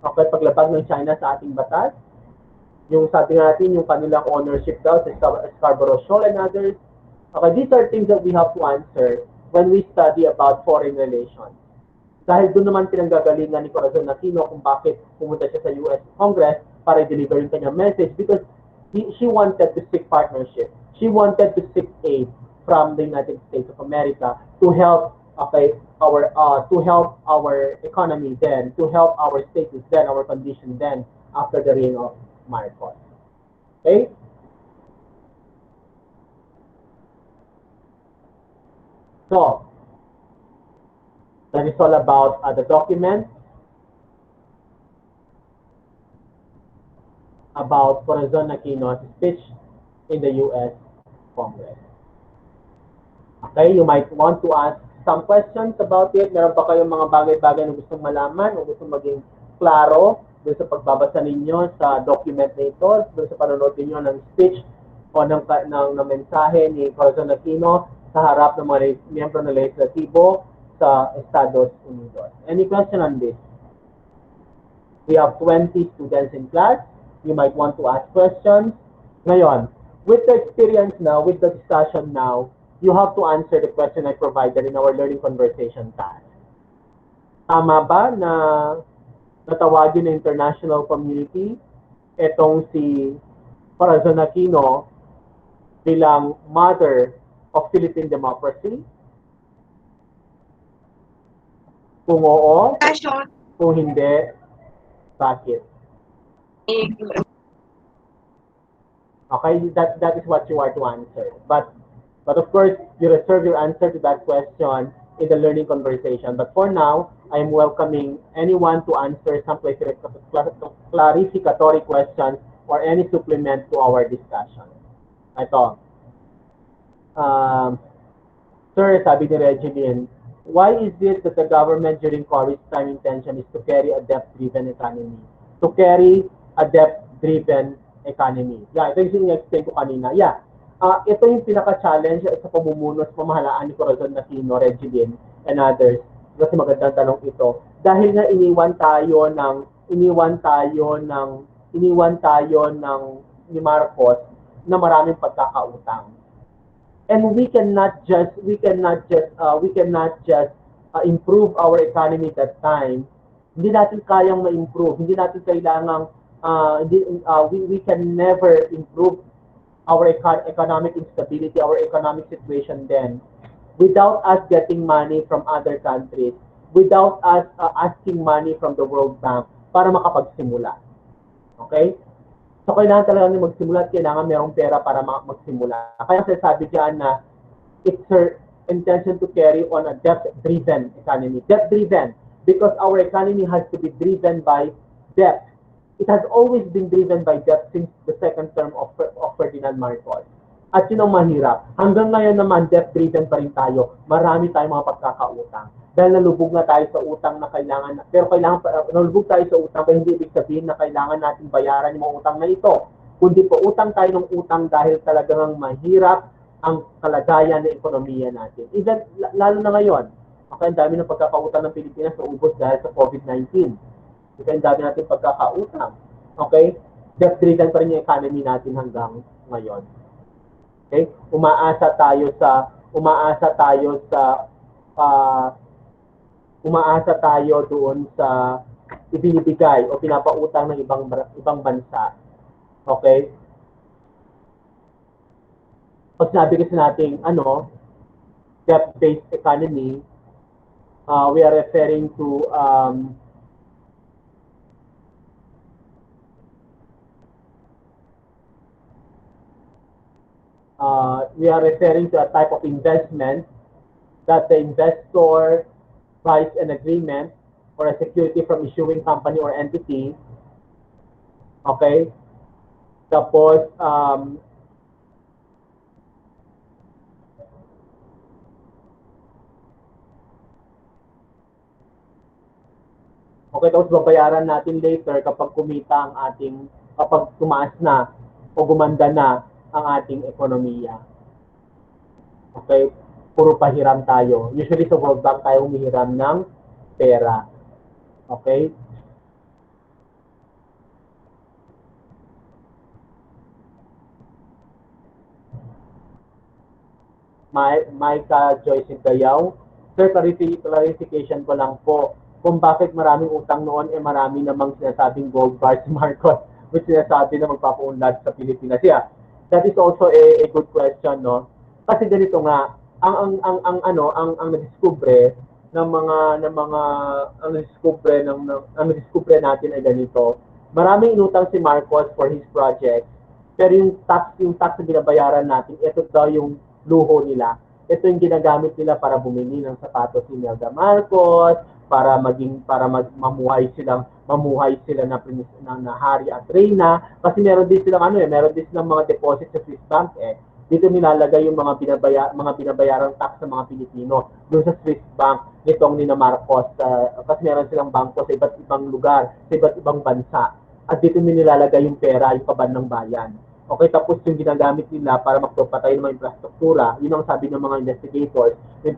Okay, paglabag ng China sa ating batas? Yung sabi natin, yung kanilang ownership daw sa Scarborough Shoal and others. Okay, these are things that we have to answer when we study about foreign relations. Dahil doon naman pinanggagalingan ni Corazon Aquino kung bakit pumunta siya sa US Congress para i-deliver yung kanyang message, because she wanted to seek partnership. She wanted to seek aid from the United States of America to help our economy then, to help our status then, our condition then, after the reign of Marcos. Okay? So, That is all about the document about Corazon Aquino's speech in the U.S. Congress. Okay, you might want to ask some questions about it. Meron ba kayong mga bagay-bagay na gustong malaman o gustong maging klaro doon sa pagbabasa ninyo sa document na ito, doon sa panonood ninyo ng speech o ng mensahe ni Corazon Aquino sa harap ng mga miyembro ng legislatibo sa Estados Unidos. Any question on this? We have 20 students in class. You might want to ask questions. Ngayon, with the experience now, with the discussion now, you have to answer the question I provided in our learning conversation task. Tama ba na natawagin ng international community itong si Corazon Aquino bilang mother of Philippine democracy? Kung oo, kung hindi, bakit? Okay, that is what you are to answer. But of course, you reserve your answer to that question in the learning conversation. But for now, I am welcoming anyone to answer some clarificatory questions or any supplement to our discussion. Ito. Sir, sabi ni Reginine, why is it that the government during CORI's time intention is to carry a debt-driven economy? To carry a debt-driven economy. Yeah, ito yung explain ko kanina. Yeah, ito yung pinaka-challenge sa pamumuno sa pamahalaan ni Corazon Aquino, Reginine, and others. Kasi magandang tanong ito. Dahil nga iniwan tayo ni Marcos na maraming pagkakautang. And we cannot just improve our economy that time. Hindi natin kayang ma-improve. Hindi natin kailangang we can never improve our economic instability, our economic situation then without us getting money from other countries, without us asking money from the World Bank para makapagsimula. Okay? So, kailangan talaga nyo magsimula at kailangan merong pera para magsimula. Kaya sasabi dyan na it's her intention to carry on a debt-driven economy. Debt-driven because our economy has to be driven by debt. It has always been driven by debt since the second term of Ferdinand Marcos. At yun ang mahirap. Hanggang ngayon naman, debt-driven pa rin tayo. Marami tayong mga pagkakautang. Dahil nalubog na tayo sa utang na kailangan, nalubog tayo sa utang, pero hindi ibig sabihin na kailangan natin bayaran yung mga utang na ito. Kundi po utang tayo ng utang dahil talagang mahirap ang kalagayan ng ekonomiya natin. Even, lalo na ngayon, okay, ang dami ng pagkakautang ng Pilipinas na ubos dahil sa COVID-19. Okay, ang dami natin pagkakautang. Okay? Debt-driven pa rin yung economy natin hanggang ngayon. Okay? Umaasa tayo doon sa ibinibigay o pinapautang ng ibang bansa. Okay? O sinabi kasi natin, debt-based economy, we are referring to a type of investment that the investor buys an agreement or a security from issuing company or entity. Okay? Tapos, tapos babayaran natin later kapag kumita kapag tumaas na o gumanda na ang ating ekonomiya. Okay? Puro pahiram tayo. Usually sa World Bank tayo humihiram ng pera. Okay? Micah Joyce Gayaw. Sir, clarification ko lang po. Kung bakit maraming utang noon, marami namang sinasabing gold bars si Marcos, which sinasabi na magpapaunlad sa Pilipinas. Yeah, that is also a good question, no? Kasi ganito nga, ang nadiskubre natin ay ganito. Maraming inutang si Marcos for his project, pero yung tax na binabayaran natin, ito daw yung luho nila. ito yung ginagamit nila para bumili ng sapatos ni Imelda Marcos, mamuhay sila na hari at reyna, kasi meron din silang meron din silang mga deposit sa Swiss bank dito nilalagay yung mga binabayarang tax ng mga Pilipino doon sa Swiss bank nitong ni Marcos, kasi meron silang bangko sa iba't ibang lugar, sa iba't ibang bansa, at dito nilalagay yung pera, yung kaban ng bayan. Okay, tapos yung ginagamit nila para magpapatay ng mga infrastruktura, yun ang sabi ng mga investigators, yung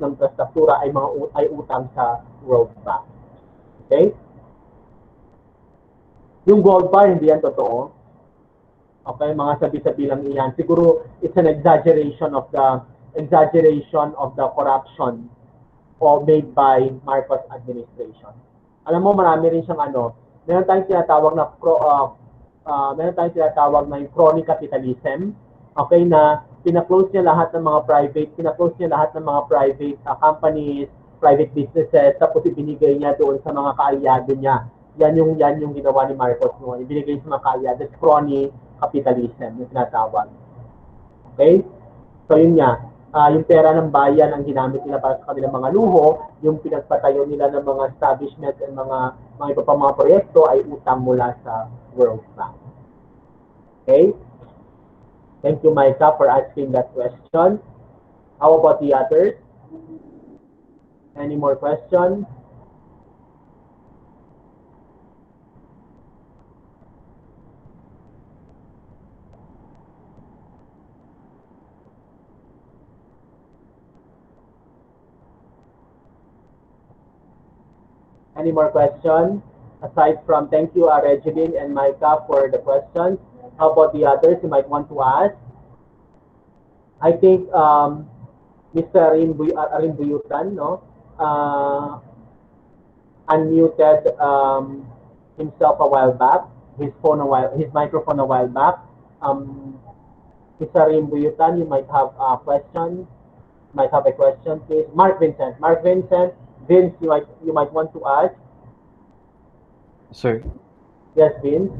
infrastruktura ay utang sa World Bank. Okay? Yung gold bar, hindi yan totoo. Okay, mga sabi-sabi lang iyan. Siguro it's an exaggeration of the corruption made by Marcos administration. Alam mo, marami rin siyang meron tayong tinatawag na yung crony capitalism. Okay, na pina-close niya lahat ng mga private companies, private businesses, tapos ibinigay niya doon sa mga kaalyado niya. Yan yung ginawa ni Marcos noon. Ibinigay sa mga kaalyado, crony capitalism yung tinatawag. Okay? So yun nga, yung pera ng bayan ang ginamit nila para sa kanilang mga luho, yung pinagpatayo nila ng mga establishments and mga iba pang mga proyekto ay utang mula sa World Bank. Okay? Thank you, Micah, for asking that question. How about the others? Any more questions? Any more questions? Aside from, thank you, Regeline and Micah, for the questions. How about the others you might want to ask? I think Mr. Arinbuyutan, no, unmuted himself a while back, his microphone a while back. Mr. Arinbuyutan, you might have a question. Might have a question, please. Mark Vincent, Vince, you might want to ask. Sir. Yes, Vince.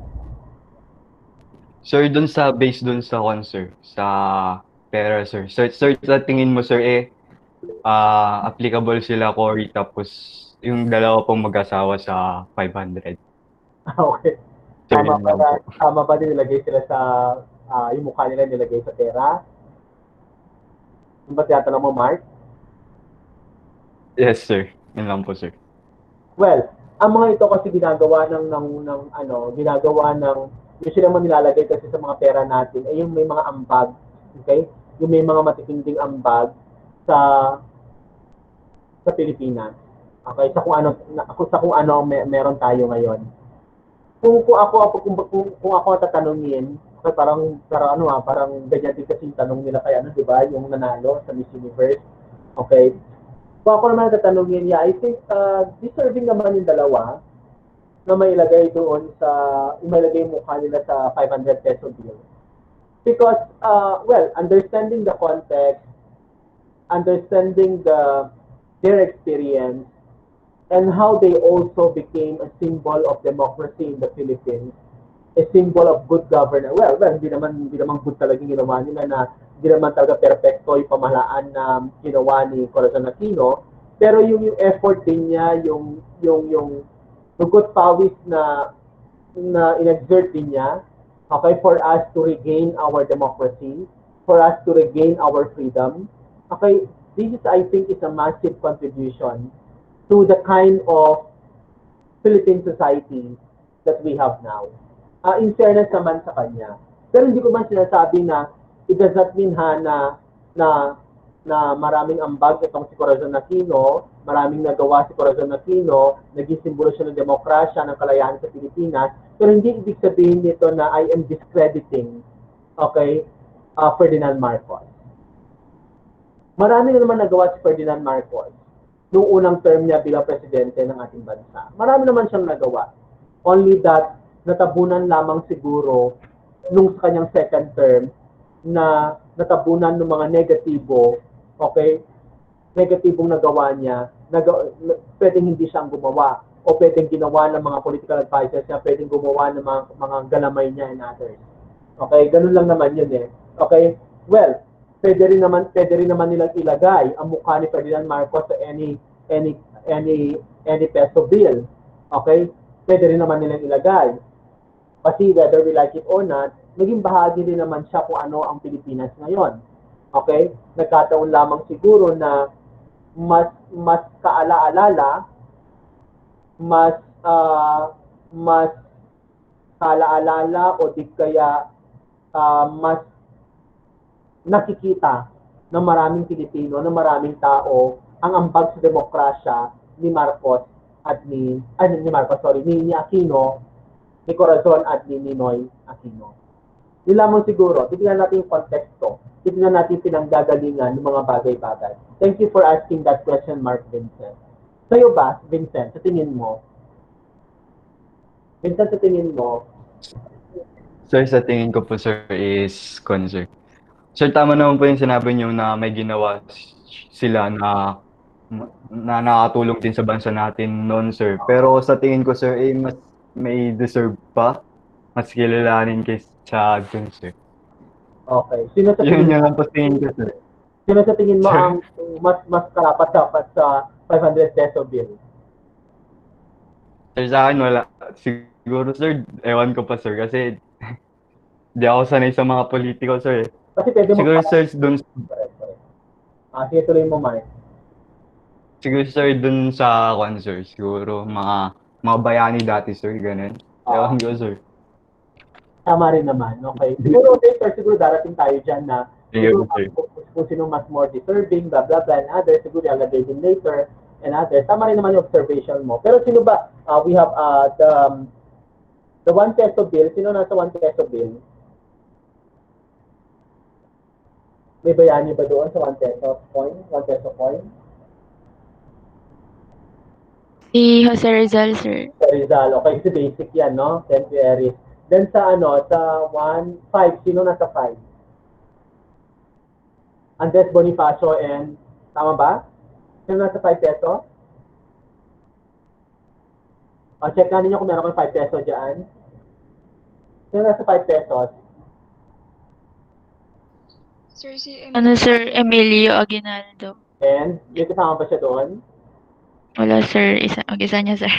Sir, based dun sa sir, sa pera, sir. Sir, sa tingin mo, sir, applicable sila, Cory, tapos yung dalawa pong mag-asawa sa 500. Okay. Sir, Tama ba din nilagay sila sa, yung mukha nila nilagay sa pera? Yung ba tinatanong mo, Mark? Yes, sir. Yun lang po, sir. Well, ang mga ito kasi ginagawa yung sila man nilalagay kasi sa mga pera natin ay yung may mga ambag, okay? Yung may mga matitinding ambag sa Pilipinas. Okay, sa kung ano meron tayo ngayon. Kung ako tatanungin, okay, parang ganyan din kasi yung tanong nila kay di ba, yung nanalo sa Miss Universe. Okay? Kung ako naman tatanungin niya, I think deserving naman yung dalawa na may ilagay doon may ilagay yung mukha nila sa 500 peso bill. Because, understanding the context, understanding their experience, and how they also became a symbol of democracy in the Philippines, a symbol of good governance. Well, hindi naman good talaga yung ginawa nila na hindi naman talaga perfecto yung pamahalaan na ginawa ni Corazon Aquino, pero yung effort din niya, yung good pawis na in-exert din niya, okay, for us to regain our democracy, for us to regain our freedom. Okay, this is, I think, is a massive contribution to the kind of Philippine society that we have now. In fairness naman sa kanya. Pero hindi ko man sinasabi na it does not mean na maraming ambag itong si Corazon Aquino, maraming nagawa si Corazon Aquino, naging simbolo siya ng demokrasya, ng kalayaan sa Pilipinas, pero hindi ibig sabihin nito na I am discrediting, okay, Ferdinand Marcos. Marami na naman nagawa si Ferdinand Marcos noong unang term niya bilang presidente ng ating bansa. Marami naman siyang nagawa. Only that, natabunan lamang siguro nung sa kanyang second term na natabunan ng mga negatibo, okay, negatibong nagawa niya, pwedeng hindi siyang gumawa, o pwedeng ginawa ng mga political advisors niya, pwedeng gumawa ng mga galamay niya and others. Okay, ganun lang naman yun eh. Okay, well, pwede rin naman nilang ilagay ang mukha ni Ferdinand Marcos sa any any peso bill. Okay? Pwede rin naman nilang ilagay. Kasi whether we like it or not, naging bahagi din naman siya kung ano ang Pilipinas ngayon. Okay? Nagkataon lamang siguro na mas kaala-alala, mas kaala-alala o di kaya mas nakikita ng maraming Pilipino, ng maraming tao ang ambag sa demokrasya ni Marcos at ni Aquino, ni Corazon at ni Ninoy Aquino. Yun lamang siguro, titignan natin yung konteksto, titignan natin pinanggagalingan ng mga bagay-bagay. Thank you for asking that question, Mark Vincent. Sa'yo ba, Vincent, sa tingin mo? Vincent, sa tingin mo? Sir, sa tingin ko po, sir, is sir. Sir, tama naman po yung sinabi niyo na may ginawa sila na nakatulong din sa bansa natin noon, sir. Pero sa tingin ko, sir, mas may deserve pa. Mas kilalanin kaysa dun, sir. Okay. Sino sa Yun tingin yung po tingin ko, sir. Sino sa tingin mo Sir? ang mas karapat-dapat sa 500 peso bill? Sir, sa akin, wala. Siguro, sir, ewan ko pa, sir. Kasi di ako sanay sa mga politiko, sir. Kasi pwede mo Siguro, sir, dun, sige, tuloy mo, Mike. siguro, sir, dun sa sir. Siguro, mga bayani dati, sir, ganun. Ewan ko, sir. Tama rin naman. Okay. Siguro later, siguro darating tayo dyan na siguro Sir. kung sino mas more deserving, blah, blah, blah, and others, siguro ilalagay din later, and others. Tama rin naman yung observation mo. Pero sino ba, we have the 1 peso bill. Sino nasa 1 peso bill? May bayani ba doon sa 1 peso coin? 1 peso coin? Si Jose Rizal, sir. Sa Rizal. Okay, kasi basic yan, no? Thank you, Eric. Then sa sa 1, 5, sino nasa 5? Andres Bonifacio and, tama ba? Sino nasa 5 peso? Check na ninyo kung meron kang 5 peso dyan. Sino nasa 5 pesos? Sir, si Sir, Emilio Aguinaldo. And, may kasama ba siya doon? Wala, sir. Isa niya, sir.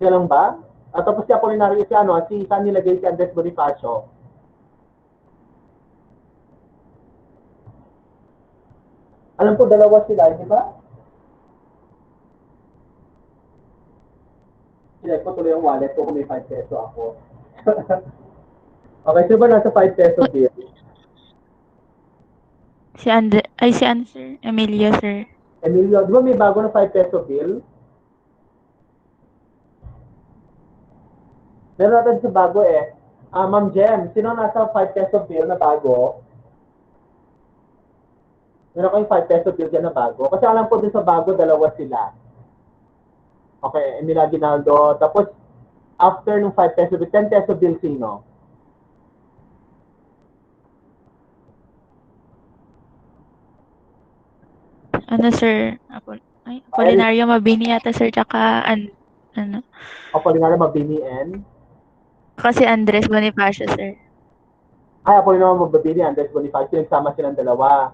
Siya lang ba? At tapos si Apolinario, si saan nilagay si Andres Bonifacio? Alam ko, dalawa sila, di ba? Sinag ko tuloy ang wallet ko kung may 5 peso ako. Okay, sino ba nasa 5 peso bill? Si sir? Emilio, sir. Emilio, di ba may bago na 5 peso bill? Meron natin sa bago eh. Ma'am Jem, sino nasa 5 peso bill na bago? Meron kayong 5 peso bill dyan na bago? Kasi alam ko din sa bago, dalawa sila. Okay, Emilio Aguinaldo. Tapos, after nung 5 peso bill, 10 peso bill sino? Sir? Apolinario Mabini yata, sir. Tsaka, Apolinario Mabini and? Kasi Andres Bonifacio, sir. Ay, Apolinario Mabini, Andres Bonifacio. Nagsama silang dalawa.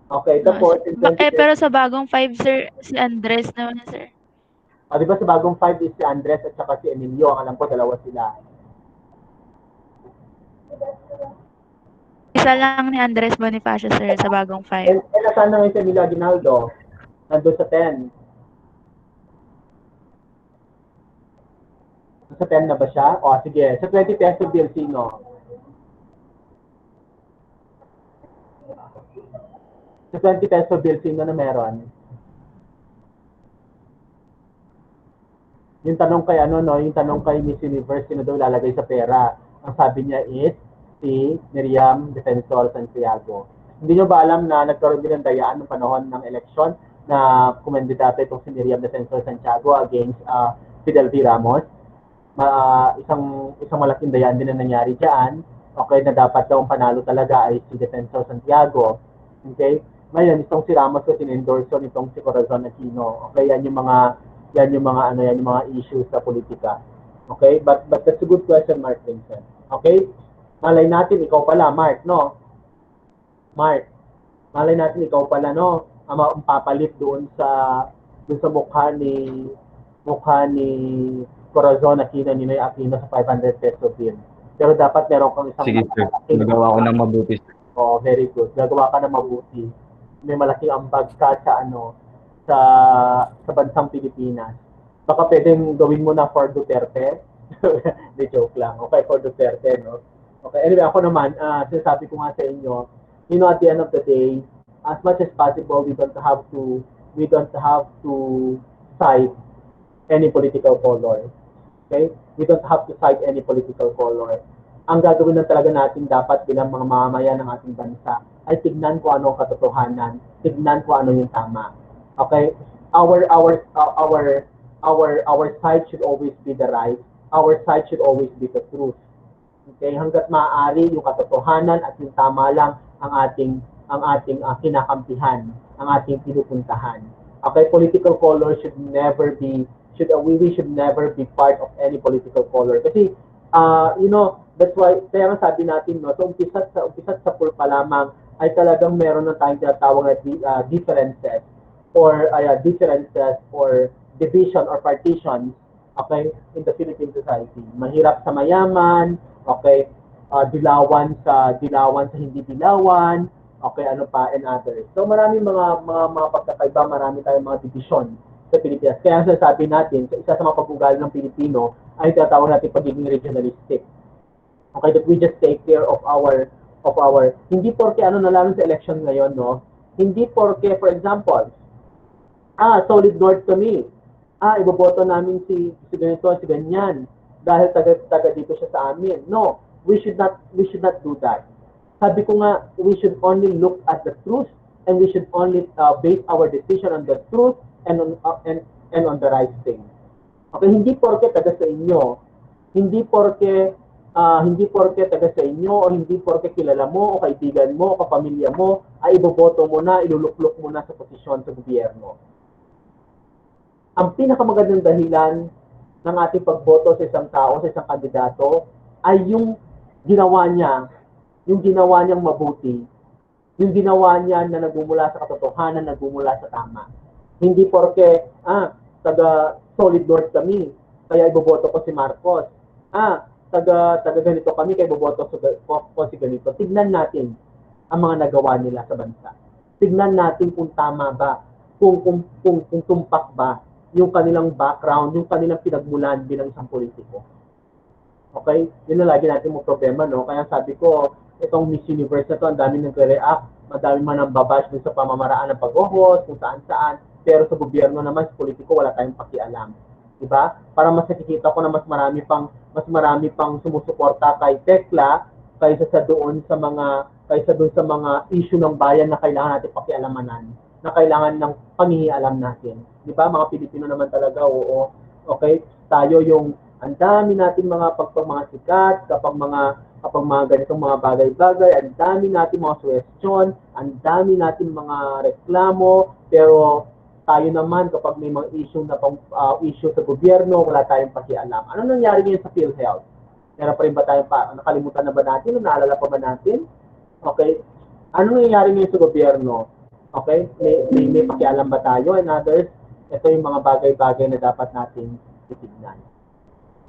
Okay, tapos, pero sa bagong 5, sir, si Andres naman, sir. di ba sa bagong 5 is si Andres at saka si Emilio. Alam ko, dalawa sila. Isa lang ni Andres Bonifacio, sir, sa bagong 5. And nasaan na ngayon si Emilio Aguinaldo? Nandun sa 10. Sa 10 na ba siya? O, sige. Sa 20 peso bill, sino? Sa 20 peso bill, sino na meron? Yung tanong kay yung tanong kay Miss Universe, sino daw lalagay sa pera? Ang sabi niya is si Miriam Defensor Santiago. Hindi nyo ba alam na nagkaroon din ng dayaan ng panahon ng eleksyon na kumandidato itong si Miriam Defensor Santiago against Fidel V. Ramos? Isang malaking dayaan din na nangyari dyan. Okay, na dapat daw ang panalo talaga ay si Defensor Santiago. Okay? Ngayon, itong si Ramos ko tinendorso nitong si Corazon Aquino. Okay, yan yung mga issues sa politika. Okay? But that's a good question, Mark Vincent. Okay? Malay natin, ikaw pala, Mark, no? Mark, malay natin ikaw pala, no? Ang papalit doon sa mukha ni Corazon Aquino, ni Noy Aquino sa 500 peso bill. Pero dapat meron kang isang Sige, sir. malaking Magawa ko ng mabuti, sir. Oh, very good. Gagawa ka na mabuti. May malaking ambag ka sa sa bansang Pilipinas. Baka pwedeng gawin mo na for Duterte. Di joke lang. Okay, for Duterte, no? Okay, anyway, ako naman, sinasabi ko nga sa inyo, at the end of the day, as much as possible, we don't have to side any political color. Okay? We don't have to cite any political color. Ang gagawin lang talaga natin dapat bilang mga mamamayan ng ating bansa ay tignan kung ano ang katotohanan, tignan kung ano yung tama. Okay? Our side should always be the right. Our side should always be the truth. Okay? Hangga't maaari yung katotohanan at yung tama lang ang ating kinakampihan, ang ating pinupuntahan. Okay? Political color should never be we should never be part of any political color. Kasi, that's why, kaya nga sabi natin, no, sa umpisat sa pool pa lamang, ay talagang meron na tayong tinatawag na differences or division or partition, okay, in the Philippine society. Mahirap sa mayaman, okay, dilawan sa hindi dilawan, okay, ano pa, and others. So maraming mga pagkakaiba, marami tayong mga division sa Pilipinas. Kaya sasabi natin, isa sa mga pag-ugali ng Pilipino ay tinatawag natin pagiging regionalistic. Okay, that we just take care of our hindi porke lalo sa election ngayon, no? Hindi porke, for example, solid north kami. Iboboto namin si ganito, si ganyan dahil taga dito siya sa amin. No, we should not do that. Sabi ko nga, we should only look at the truth and we should only base our decision on the truth and on the right thing. Okay, hindi porke taga sa inyo, hindi porke taga sa inyo o hindi porke kilala mo o kaibigan mo o kapamilya mo ay iboboto mo na, iluluklok mo na sa posisyon sa gobyerno. Ang pinakamagandang dahilan ng ating pagboto sa isang tao, sa isang kandidato ay yung ginawa niyang mabuti, yung ginawa niya na nagmumula sa katotohanan, nagmumula sa tama. Hindi porke, taga solid north kami, kaya iboboto ko si Marcos. Taga ganito kami, kaya iboboto ko si ganito. Tignan natin ang mga nagawa nila sa bansa. Tignan natin kung tama ba, kung tumpak ba yung kanilang background, yung kanilang pinagmulan bilang isang politiko. Okay? Yun na lagi natin mo problema, no? Kaya sabi ko, itong Miss Universe na to, ang dami nagre-react, madami man ang babash dun sa pamamaraan ng pag-host, kung saan-saan, pero sa gobyerno naman, sa politiko, wala tayong pakialam. Diba? Para mas nakikita ko na mas marami pang sumusuporta kay Tekla kaysa doon sa mga issue ng bayan na kailangan natin pakialamanan, na kailangan ng pangingialam natin. Diba? Mga Pilipino naman talaga, oo. Okay? Tayo yung ang dami natin mga sikat, kapag mga ganitong mga bagay-bagay, ang dami natin mga suggestion, ang dami natin mga reklamo, pero tayo naman kapag may mga issue sa gobyerno, wala tayong pakialam. Ano nangyari ngayon sa PhilHealth? Meron pa rin ba tayong nakalimutan na ba natin? Naalala pa ba natin? Okay? Ano nangyari ngayon sa gobyerno? Okay? May pakialam ba tayo and others? Ito yung mga bagay-bagay na dapat natin titignan.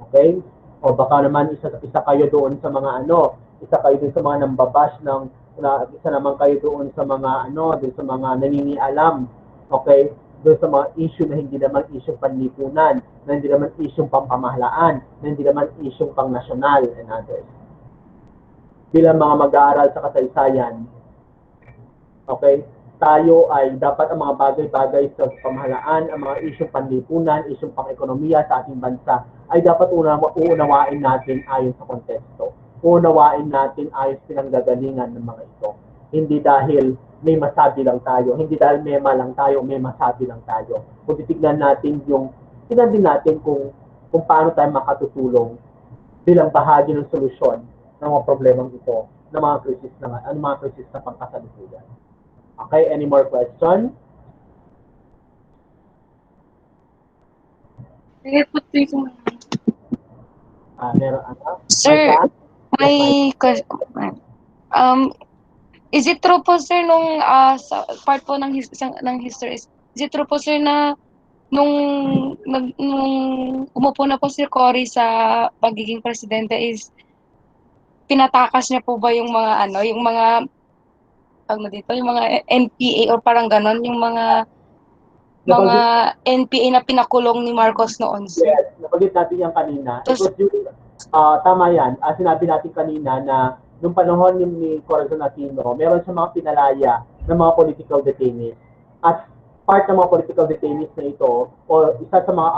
Okay? O baka naman isa kayo doon sa mga isa kayo doon sa mga nambabash isa naman kayo doon sa mga doon sa mga nangingialam. Okay? Doon sa mga issue na hindi naman issue panlipunan, na hindi naman issue pampamahalaan, na hindi naman issue pang-nasyonal and others. Bilang mga mag-aaral sa kasaysayan, okay? Tayo ay dapat ang mga bagay-bagay sa pamahalaan, ang mga isyong panlipunan, isyong pang-ekonomiya sa ating bansa ay dapat uunawain natin ayon sa konteksto. Uunawain natin ayon sa pinanggagalingan ng mga ito. Hindi dahil may masabi lang tayo, hindi dahil mema lang tayo, may masabi lang tayo. Kung tignan din natin kung paano tayo makatutulong bilang bahagi ng solusyon ng mga problemang ito, ng mga krisis na pangkasalukuyan. Okay, any more questions? Meron Sir, may question. Is it true po, sir, nung sa part po ng history, is it true po, sir, na nung, nung umupo na po si Cory sa pagiging presidente is pinatakas niya po ba yung mga yung mga ano dito, yung mga NPA or parang ganon, yung mga Nabanggit, NPA na pinakulong ni Marcos noon, sir. yes, nabanggit natin yan kanina. It Tapos, was during, tama yan. Sinabi natin kanina na nung panahon ni Corazon Aquino, meron siya mga pinalaya ng mga political detainees. At part ng mga political detainees na ito, o isa sa mga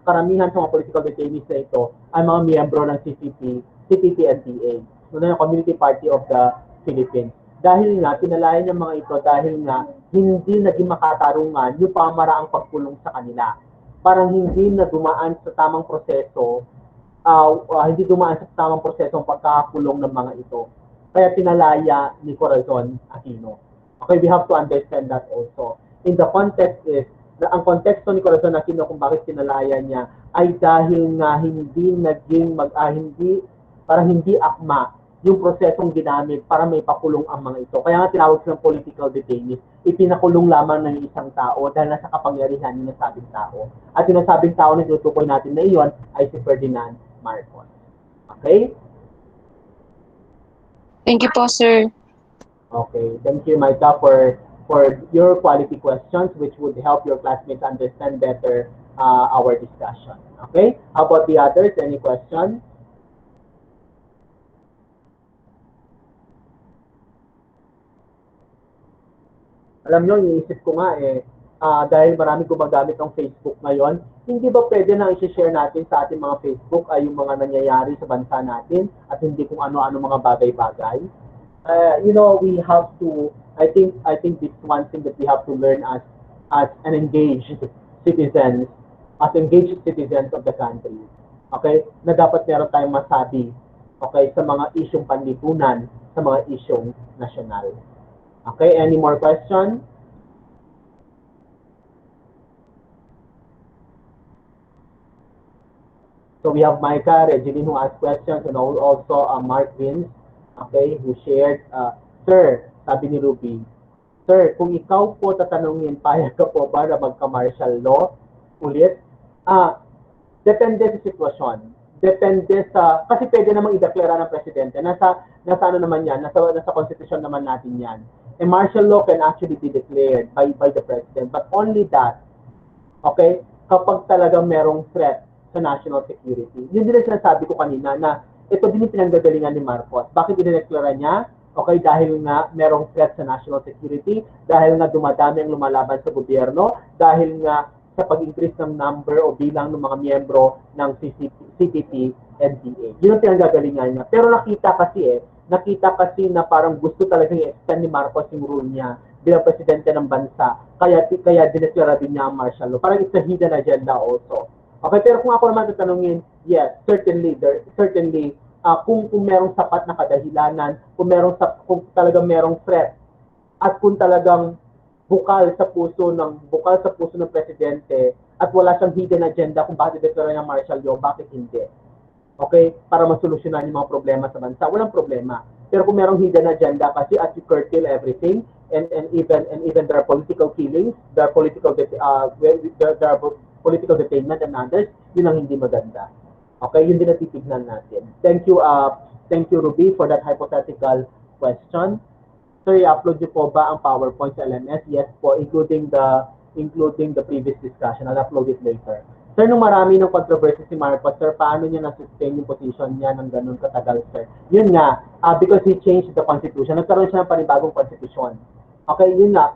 karamihan sa mga political detainees na ito, ay mga miyembro ng CPP-NPA, yung Community Party of the Philippines. Dahil nga, pinalayan ng mga ito dahil nga hindi naging makatarungan yung pamaraang pagpulong sa kanila. Parang hindi na dumaan sa tamang proseso, hindi dumaan sa tamang proseso ang pagkakakulong ng mga ito. Kaya pinalaya ni Corazon Aquino. Okay, we have to understand that also. In the context is, ang konteksto ni Corazon Aquino kung bakit pinalaya niya ay dahil nga hindi naging hindi akma yung prosesong ginamit para may pakulong ang mga ito. Kaya nga tinawag silang political detainees. Ipinakulong lamang ng isang tao dahil nasa kapangyarihan ng nasabing tao. At yung nasabing tao na tinutukoy natin na iyon ay si Ferdinand Marcos. Okay? thank you po, sir. Okay. Thank you, Micah, for your quality questions, which would help your classmates understand better our discussion. Okay? How about the others? Any questions? Alam nyo, iniisip ko nga dahil marami gumagamit ng Facebook ngayon, hindi ba pwede na i-share natin sa ating mga Facebook ay yung mga nangyayari sa bansa natin at hindi kung ano-ano mga bagay-bagay? We have to, I think this one thing that we have to learn as an engaged citizens, as engaged citizens of the country. Okay? Na dapat meron tayong masabi, okay, sa mga isyong panlipunan, sa mga isyong nasyonal. Okay, any more questions? So we have Micah, Regeline who asked questions, and also Mark Vince, okay, who shared, Sir, sabi ni Ruby, Sir, kung ikaw po tatanungin, payag ka po ba na magka-martial law ulit? Depende sa sitwasyon. Depende sa, kasi pwede namang ideklara ng presidente. Nasa ano naman yan, nasa konstitusyon naman natin yan. A martial law can actually be declared by the president, but only that, okay, kapag talagang merong threat sa national security. Yun din ang sinasabi ko kanina na ito din yung pinanggagalingan ni Marcos. Bakit dineklara niya? Okay, dahil nga merong threat sa national security, dahil nga dumadami ang lumalaban sa gobyerno, dahil nga sa pag-increase ng number o bilang ng mga miyembro ng CPP-NPA. Yun ang pinanggagalingan niya. Pero nakita kasi na parang gusto talagang i-extend ni Marcos yung rule niya bilang presidente ng bansa. Kaya dineklara din niya ang martial law. Parang it's a hidden agenda also. Okay, pero kung ako naman tatanungin, yes, certainly, kung merong sapat na kadahilanan, kung talagang merong threat, at kung talagang bukal sa puso ng presidente at wala siyang hidden agenda kung bakit deklara ng martial law, bakit hindi? Okay? Para masolusyonan yung mga problema sa bansa, walang problema. Pero kung merong hidden agenda kasi at you curtail everything and even there are political killings, there are political detainment and others, yun ang hindi maganda. Okay, yun din natitignan natin. Thank you Ruby for that hypothetical question. Sir, i-upload niyo po ba ang PowerPoint sa LMS? Yes po, including the previous discussion. I'll upload it later. Sir, nung marami ng controversy si Marcos, sir, paano niya na-sustain yung position niya ng ganun katagal, sir? Yun nga, because he changed the constitution. Nagkaroon siya ng panibagong constitution. Okay, yun nga,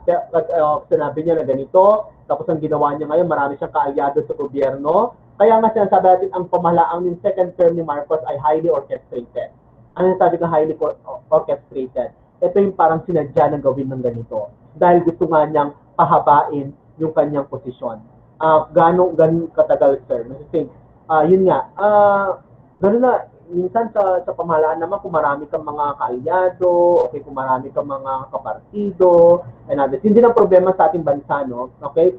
sinabi niya na ganito, tapos ang ginawa niya ngayon, marami siyang kaalyado sa gobyerno. Kaya nga sinasabi natin, ang pamahalaang yung second term ni Marcos ay highly orchestrated. Ano yung sabi ng highly orchestrated? Ito yung parang sinadya ng gawin ng ganito. Dahil gusto nga niyang pahabain yung kanyang posisyon. Ganong katagal, sir? Yun nga, gano'n na, minsan sa pamahalaan naman, kung marami kang mga kaalyado, okay, kung marami kang mga kapartido, and others. Hindi na problema sa ating bansa, no? Okay?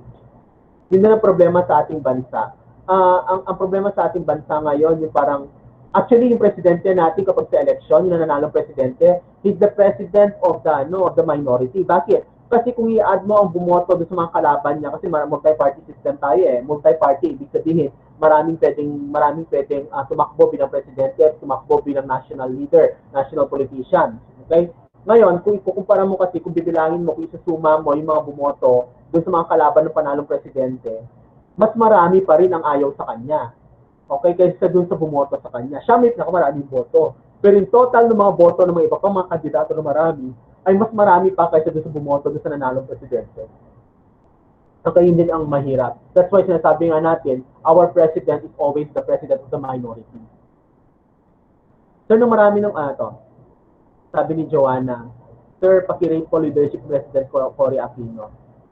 Hindi na problema sa ating bansa. Ang problema sa ating bansa ngayon, yung parang, actually, yung presidente natin kapag sa eleksyon, yung nananalong presidente, He's the president of the minority. Bakit? Kasi kung i-add mo ang bumoto doon sa mga kalaban niya, kasi multi-party system tayo eh. Multi-party, ibig sabihin, maraming pwedeng tumakbo bilang presidente at tumakbo bilang national leader, national politician. Okay? Ngayon, kung ikukumpara mo kasi, kung bibilangin mo, kung isusuma mo yung mga bumoto doon sa mga kalaban ng panalong presidente, mas marami pa rin ang ayaw sa kanya. Okay, kaysa dun sa bumoto sa kanya. Siya may pinakamaraming boto. Pero yung total ng mga boto ng mga iba pang mga kandidato na marami, ay mas marami pa kaysa dun sa bumoto dun sa nanalong presidente. Okay, yun din ang mahirap. That's why sinasabi nga natin, our president is always the president of the minority. Sir, nung marami ng sabi ni Joanna, Sir, pakirate po leadership President Corazon Aquino.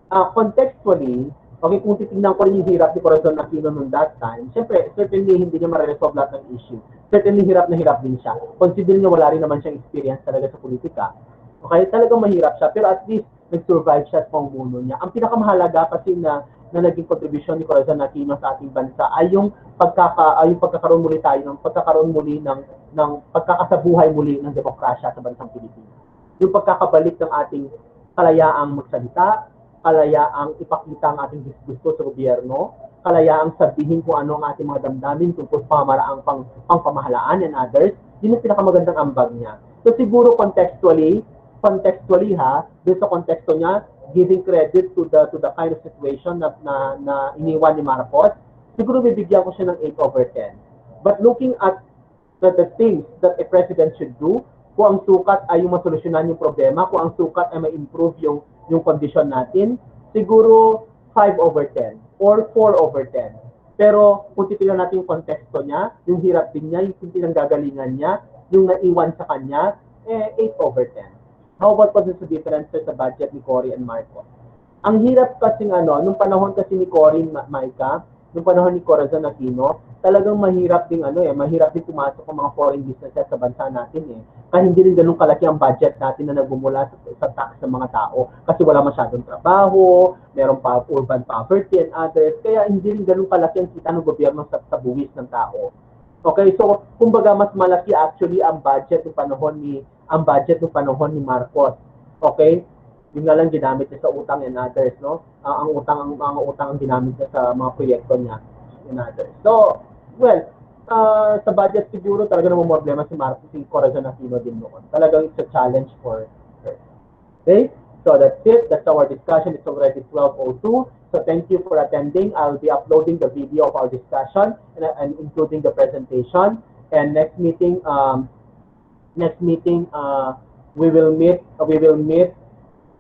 Contextually, okay, kung titignan ko rin yung hirap ni Corazon Aquino noong that time, syempre, certainly hindi niya ma-resolve lahat ng issue. Certainly hirap na hirap din siya. Considering niya wala rin naman siyang experience talaga sa politika. Okay, talagang mahirap siya, pero at least nag-survive siya sa pamumuno niya. Ang pinakamahalaga kasi na naging contribution ni Corazon Aquino sa ating bansa ay yung pagkakaroon muli ng pagkakasabuhay muli ng demokrasya sa bansang Pilipinas. Yung pagkakabalik ng ating kalayaang magsalita, kalayaang ipakita ang ating gusto sa gobyerno, kalayaang sabihin kung ano ang ating mga damdamin tungkol sa pamaraang pangpamahalaan and others, yun yung pinakamagandang ambag niya. So siguro contextually doon sa konteksto niya, giving credit to the kind of situation na iniwan ni Marcos, siguro bibigyan ko siya ng 8/10. But looking at the things that a president should do, kung ang sukat ay yung masolusyonan yung problema, kung ang sukat ay ma-improve yung condition natin, siguro 5/10 or 4/10. Pero kung titignan natin yung konteksto niya, yung hirap din niya, yung pinanggagalingan niya, yung naiwan sa kanya, 8/10. How about pa sa differences sa budget ni Cory and Marcos? Ang hirap kasi nung panahon kasi ni Cory, Maika, nung panahon ni Corazon Aquino, talagang mahirap din pumasok ang mga foreign businesses sa bansa natin eh. Kaya hindi rin ganun kalaki ang budget natin na nagbumula sa tax ng mga tao kasi wala masyadong trabaho, meron pa urban poverty and others, kaya hindi rin ganun kalaki ang kita ng gobyerno sa buwis ng tao. Okay, so kumbaga mas malaki actually ang budget ng panahon ni Marcos. Okay? Yun nga lang ginamit niya sa utang and others, no? Ang utang ang ginamit niya sa mga proyekto niya and others. So, well, sa budget siguro talaga namang problema si Corazon Aquino din noon. Talagang it's a challenge for her. Okay? So that's it. That's our discussion. It's already 12:02. So thank you for attending. I'll be uploading the video of our discussion and including the presentation. And next meeting, we will meet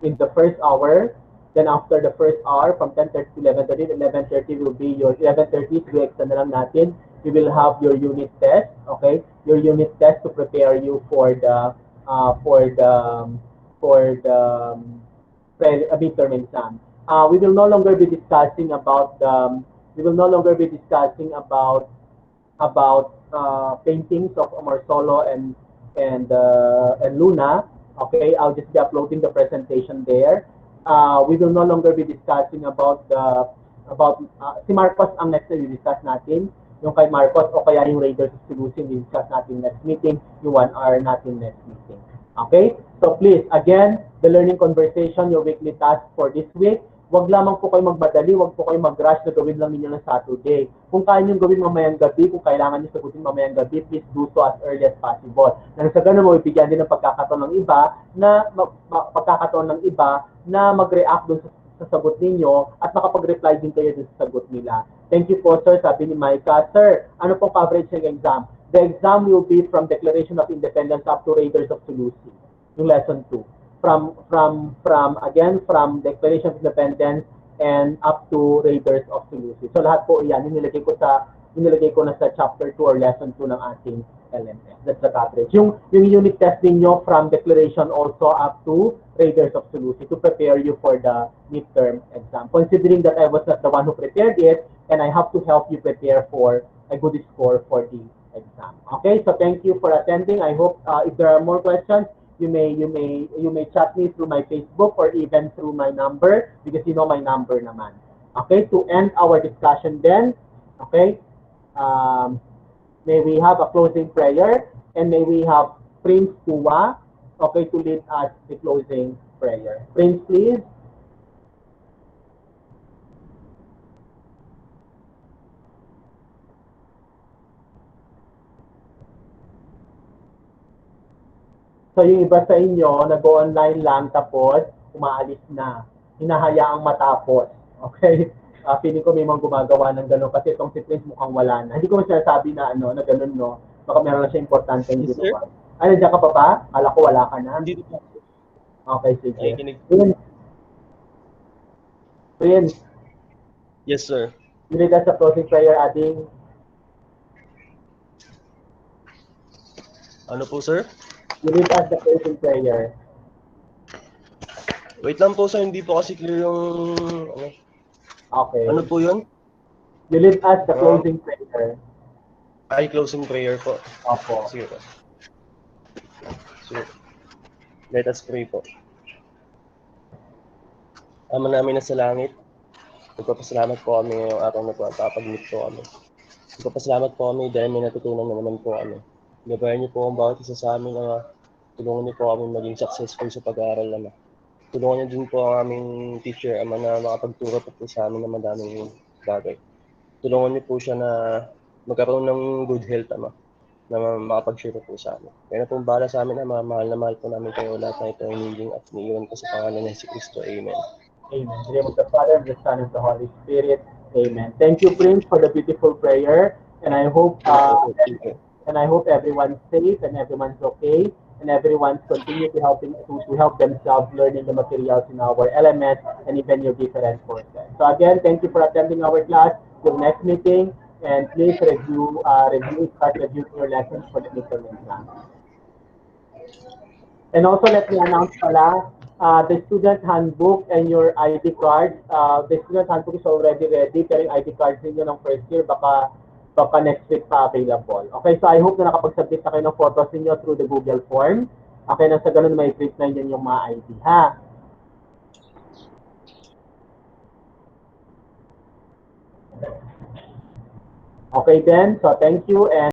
in the first hour. Then after the first hour, from 10:30 to 11:30, 11:30 will be your 11:30. So extend na lang natin. You will have your unit test. Okay, your unit test to prepare you for the midterm exam. We will no longer be discussing about paintings of Marsolo and Luna. Okay, I'll just be uploading the presentation there. We will no longer be discussing about si Marcos ang next na i-discuss natin. Yung kay Marcos o kaya yung Raiders of Solution i-discuss natin next meeting. Yung 1 hour natin next meeting. Okay? So please, again, the learning conversation, your weekly task for this week. Huwag lamang po kayo magmadali, huwag po kayo mag-rush na gawin lang ninyo ng Saturday. Kung kaya nyo gawin mamayang gabi, kung kailangan nyo sagutin mamayang gabi, please do so as early as possible. Nang sa ganun, mabibigyan din ng pagkakataon ng iba na mag-react dun sa sagot ninyo at makapag-reply din kayo dun sa sagot nila. Thank you po, sir. Sabi ni Micah, sir, ano pong coverage ng exam? The exam will be from Declaration of Independence up to Raiders of Sulusi, yung lesson 2. From Declaration of Independence and up to Raiders of Sulusi. So lahat po yan, inilagay ko na sa chapter 2 or lesson 2 ng ating LMS. That's the coverage. Yung unit test niyo from Declaration also up to Raiders of Sulusi to prepare you for the midterm exam. Considering that I was not the one who prepared it, and I have to help you prepare for a good score for the exam. Okay, so thank you for attending. I hope if there are more questions, you may chat me through my Facebook or even through my number because you know my number naman. Okay, to end our discussion then, okay, may we have a closing prayer and may we have Prince Kuwa okay, to lead us the closing prayer. Prince, please. So yung iba sa inyo, nag-online lang tapos umaalis na. Hinahayaang matapos. Okay? Feeling ko may mga gumagawa ng gano'n kasi itong si Prince mukhang wala na. Hindi ko sinasabi na ano, na gano'n, no? Baka meron na siya importante yung Yes, sir. ginawa. Ano, diyan ka pa ba? Kala ko wala ka na. Hindi po. Okay, sige. Nakikinig. Prince, Prince, Yes, sir. lead us sa closing prayer, ading. Ano po, sir? You lead us sa closing prayer. Wait lang po, sir. Hindi po kasi clear yung... Okay. Ano po yun? You lead us sa closing prayer. Ay, closing prayer po. Opo. Sige po. Sige. Let us pray po. Ama namin na sa langit, nagpapasalamat po kami ngayong araw na po at nakapag-meet po kami. Nagpapasalamat po kami dahil may natutunan na naman po kami. Gabayan niyo po ang bawat isa sa amin na tulungan niyo po kami maging successful sa pag-aaral naman. Tulungan niyo din po ang aming teacher, Ama, na makapagturo po sa amin ng madaming bagay. Tulungan niyo po siya na magkaroon ng good health, Ama, na makapag-share po sa amin. Kaya na pong bahala sa amin, Ama, mahal na mahal po namin kayo lahat na ito ang hiniling at iniiwan ko sa pangalan ng si Kristo. Amen. Amen. In the name of the Father, and the Son, and the Holy Spirit. Amen. Thank you, Prince, for the beautiful prayer. And I hope everyone's safe and everyone's okay, and everyone's continue to help themselves learning the materials in our LMS and even your different courses. So again, thank you for attending our class. Till next meeting, and please start reviewing your lessons for the midterm exam. And also let me announce pala, the student handbook and your ID cards. The student handbook is already ready, pero yung ID cards ninyo ng first year, baka next week pa available. Okay, so I hope na nakapag-submit na kayo ng photos ninyo through the Google form. Okay, nang sa ganun may print na yun yung mga ID, ha? Okay then, so thank you and